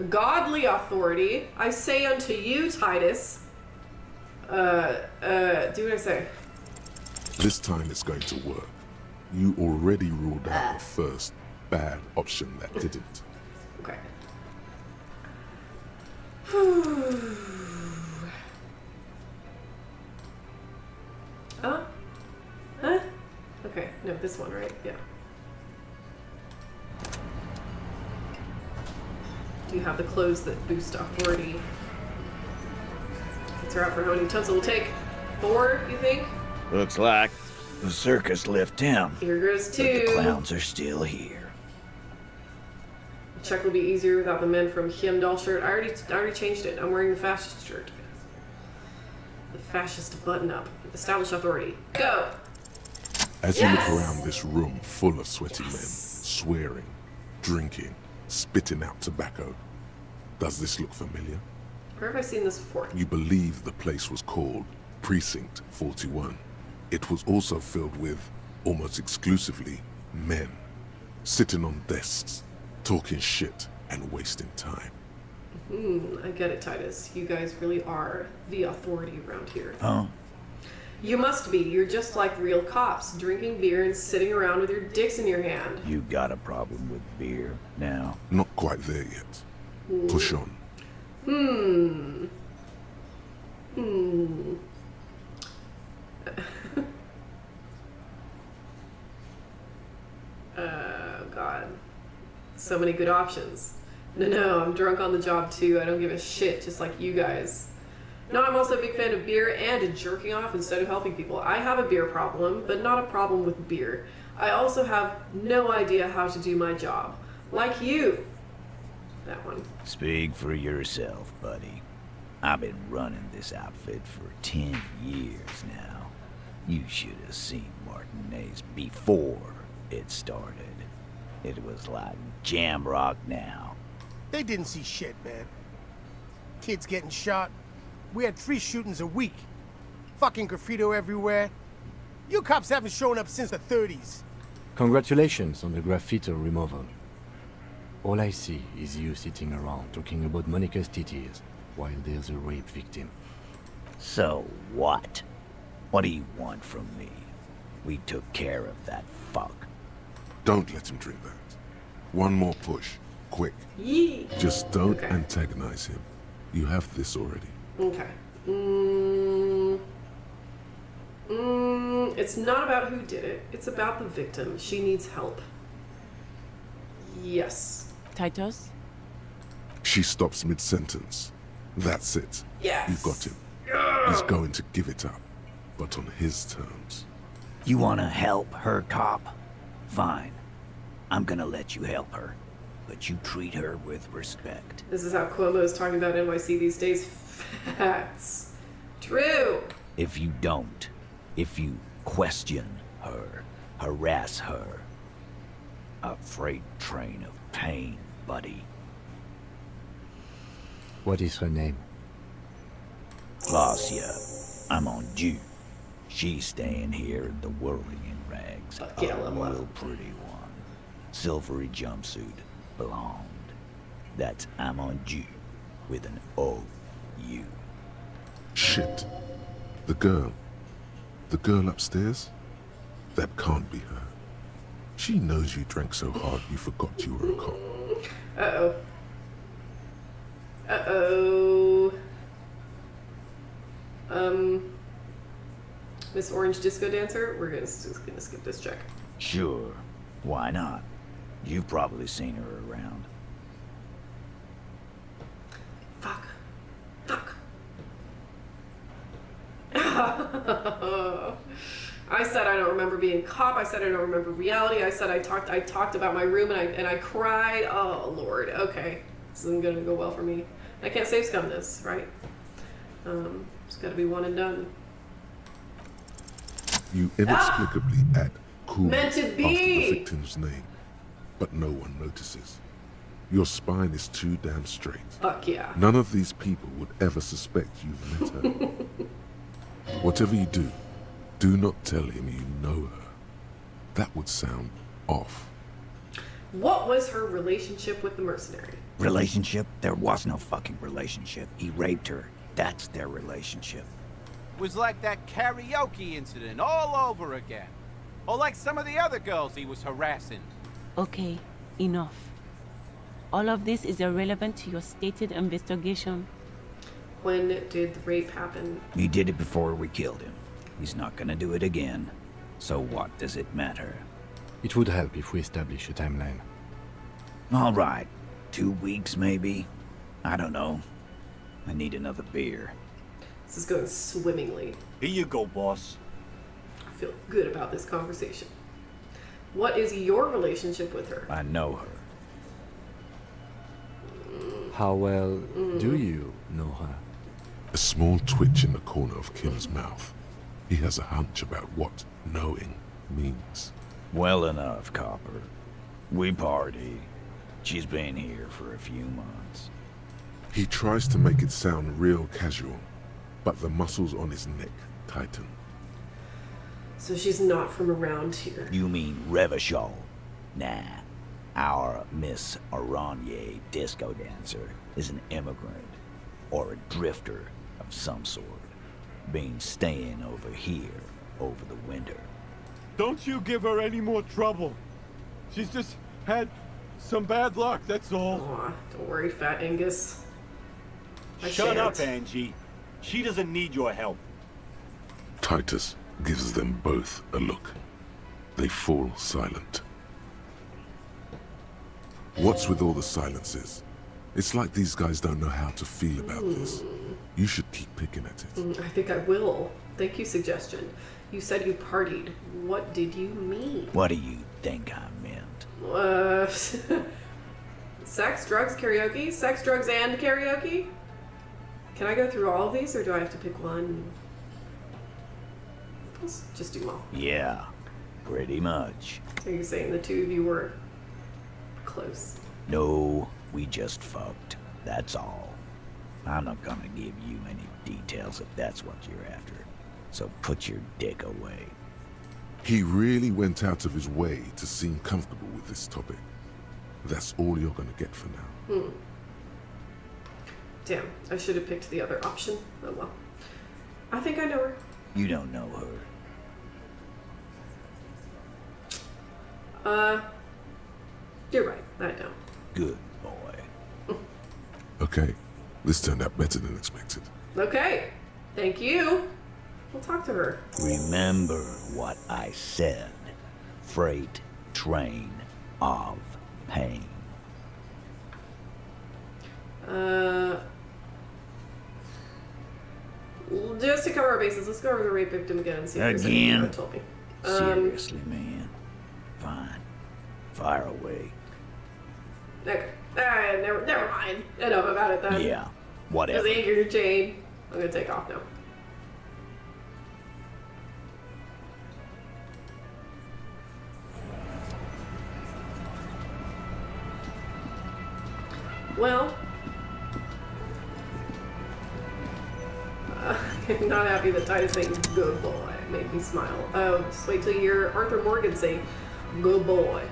Godly authority, I say unto you, Titus. Do what I say. This time it's going to work. You already ruled out the first bad option that didn't. Okay. Huh? Okay, no, this one, right? Yeah. Do you have the clothes that boost authority? Let's her out for how many tons it will take. 4, you think? Looks like The circus left town. Here goes But two. the clowns are still here. Check will be easier without the men from Heimdall shirt. I already changed it. I'm wearing the fascist shirt. The fascist button-up. Establish authority. Go! As you look around this room full of sweaty men, swearing, drinking, spitting out tobacco, does this look familiar? Where have I seen this before? You believe the place was called Precinct 41. It was also filled with, almost exclusively, men, sitting on desks, talking shit and wasting time. I get it, Titus. You guys really are the authority around here. Huh? You must be. You're just like real cops, drinking beer and sitting around with your dicks in your hand. You got a problem with beer now? Not quite there yet. Push on. Oh, God. So many good options. No, I'm drunk on the job too. I don't give a shit, just like you guys. No, I'm also a big fan of beer and jerking off instead of helping people. I have a beer problem, but not a problem with beer. I also have no idea how to do my job. Like you. That one. Speak for yourself, buddy. I've been running this outfit for 10 years now. You should have seen Martinez before it started. It was like jam rock now. They didn't see shit, man. Kids getting shot. We had 3 shootings a week. Fucking graffito everywhere. You cops haven't shown up since the 30s. Congratulations on the graffiti removal. All I see is you sitting around talking about Monica's titties while there's a rape victim. So what? What do you want from me? We took care of that fuck. Don't let him drink that. One more push. Quick. Yee. Just don't antagonize him. You have this already. Okay. It's not about who did it. It's about the victim. She needs help. Yes. Titus? She stops mid-sentence. That's it. Yes. You've got him. He's going to give it up, but on his terms. You wanna help her, cop? Fine. I'm gonna let you help her. But you treat her with respect. This is how Cuomo is talking about NYC these days. Facts. True. If you don't, if you question her, harass her, a freight train of pain, buddy. What is her name? Glacia. I'm on due. She's staying here in the whirling in rags. Yeah, a real pretty one. Silvery jumpsuit. Blonde. That's I'm on due with an O-U. Shit. The girl upstairs? That can't be her. She knows you drank so hard you forgot you were a cop. Uh-oh. Uh-oh. Miss Orange Disco Dancer? We're just gonna skip this check. Sure. Why not? You've probably seen her around. Fuck. I said I don't remember being cop. I said I don't remember reality. I said I talked about my room and I cried. Oh Lord. Okay. This isn't gonna go well for me. I can't save scum this, right? It's gotta be one and done. You inexplicably add cool Meant to be. after the victim's name, but no one notices. Your spine is too damn straight. Fuck yeah. None of these people would ever suspect you've met her. Whatever you do not tell him you know her. That would sound off. What was her relationship with the mercenary? Relationship? There was no fucking relationship. He raped her. That's their relationship. Was like that karaoke incident all over again. Or like some of the other girls he was harassing. Okay, enough. All of this is irrelevant to your stated investigation. When did the rape happen? He did it before we killed him. He's not gonna do it again. So what does it matter? It would help if we establish a timeline. All right. 2 weeks, maybe? I don't know. I need another beer. This is going swimmingly. Here you go, boss. feel good about this conversation. What is your relationship with her? I know her. How well do you know her? A small twitch in the corner of Kim's mouth. He has a hunch about what knowing means. Well enough, Copper. We party. She's been here for a few months. He tries to make it sound real casual, but the muscles on his neck tighten. So she's not from around here. You mean Revachol? Nah. Our Miss Aranye disco dancer is an immigrant, or a drifter of some sort, been staying over here over the winter. Don't you give her any more trouble. She's just had some bad luck, that's all. Aw, don't worry, Fat Angus. Shut up, Angie. She doesn't need your help. Titus gives them both a look. They fall silent. What's with all the silences? It's like these guys don't know how to feel about this. You should keep picking at it. I think I will. Thank you, suggestion. You said you partied. What did you mean? What do you think I meant? Sex, drugs, karaoke? Sex, drugs, and karaoke? Can I go through all of these, or do I have to pick one? Let's just do them all. Yeah, pretty much. So you're saying the two of you were close? No, we just fucked. That's all. I'm not gonna give you any details if that's what you're after. So put your dick away. He really went out of his way to seem comfortable with this topic. That's all you're gonna get for now. Damn, I should have picked the other option. Oh well. I think I know her. You don't know her. You're right. I don't. Good boy. Okay, this turned out better than expected. Okay. Thank you. We'll talk to her. Remember what I said. Freight train of pain. Just to cover our bases, let's go over the rape victim again and see if there's anything Again? that told me. Seriously, man. Fine. Fire away. Okay. Never mind. Enough about it then. Yeah, whatever. Just anchor your chain. I'm gonna take off now. Well, I'm not happy that Titus saying "good boy" made me smile. Oh, just wait till you hear Arthur Morgan say "good boy"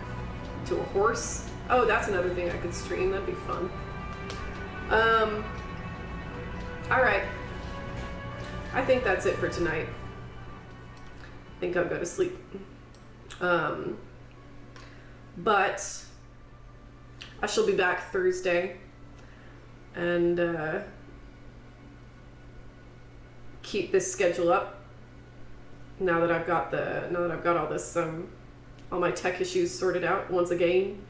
to a horse. Oh, that's another thing I could stream. That'd be fun. All right. I think that's it for tonight. I think I'll go to sleep. But I shall be back Thursday and keep this schedule up. Now that I've got all this all my tech issues sorted out once again.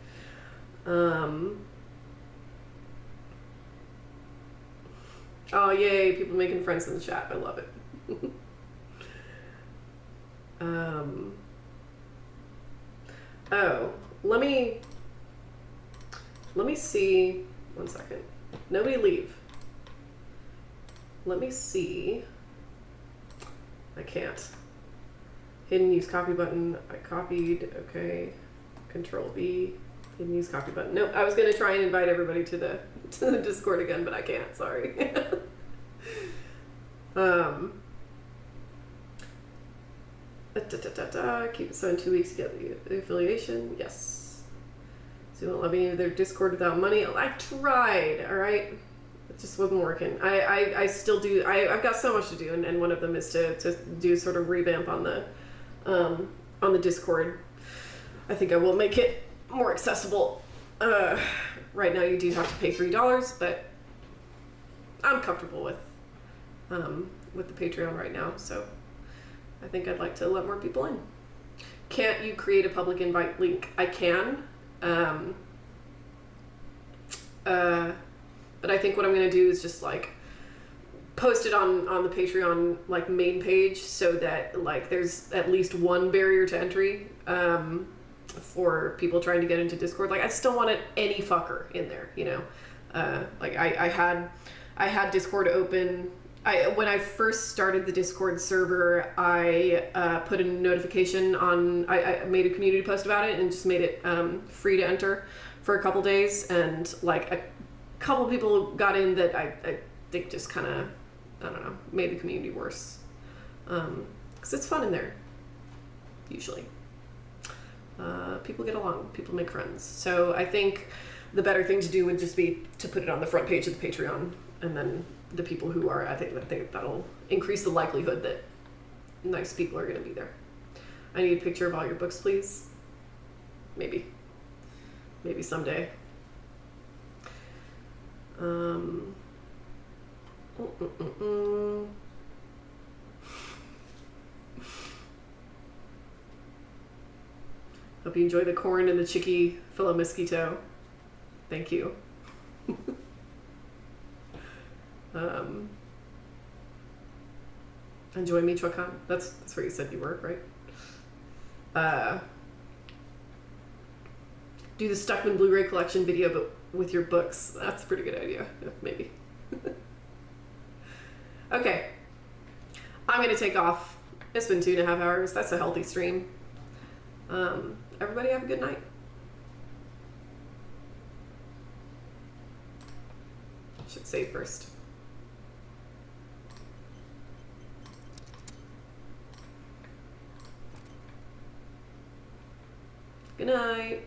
Oh yay, people making friends in the chat. I love it. Oh, let me see. 1 second. Nobody leave. Let me see. I can't. Hidden use copy button. I copied. Okay. Control B. Hidden use copy button. Nope. I was gonna try and invite everybody to the Discord again, but I can't. Sorry. Keep it so in 2 weeks to get the affiliation. Yes. So you won't let me into their Discord without money. I tried. All right. It just wasn't working. I still do. I've got so much to do, and one of them is to do sort of revamp on the Discord. I think I will make it more accessible. Right now you do have to pay $3, but I'm comfortable with the Patreon right now, so I think I'd like to let more people in. Can't you create a public invite link? I can. But I think what I'm going to do is just like post it on the Patreon like main page so that like there's at least one barrier to entry for people trying to get into Discord. Like I still wanted any fucker in there, you know. Like I had Discord open. When I first started the Discord server, I put a notification on. I made a community post about it and just made it free to enter for a couple days, and like a couple people got in that I think just kind of, I don't know, made the community worse. Because it's fun in there, usually. People get along, people make friends. So I think the better thing to do would just be to put it on the front page of the Patreon, and then the people who are, I think that'll increase the likelihood that nice people are going to be there. I need a picture of all your books, please. Maybe someday. Hope you enjoy the corn and the chicky filet mosquito. Thank you. Enjoy Michoacan. That's where you said you were, right? Do the Stuckman Blu-ray collection video, but with your books. That's a pretty good idea. Maybe. Okay. I'm gonna take off. It's been 2.5 hours. That's a healthy stream. Everybody have a good night. Should save first. Good night.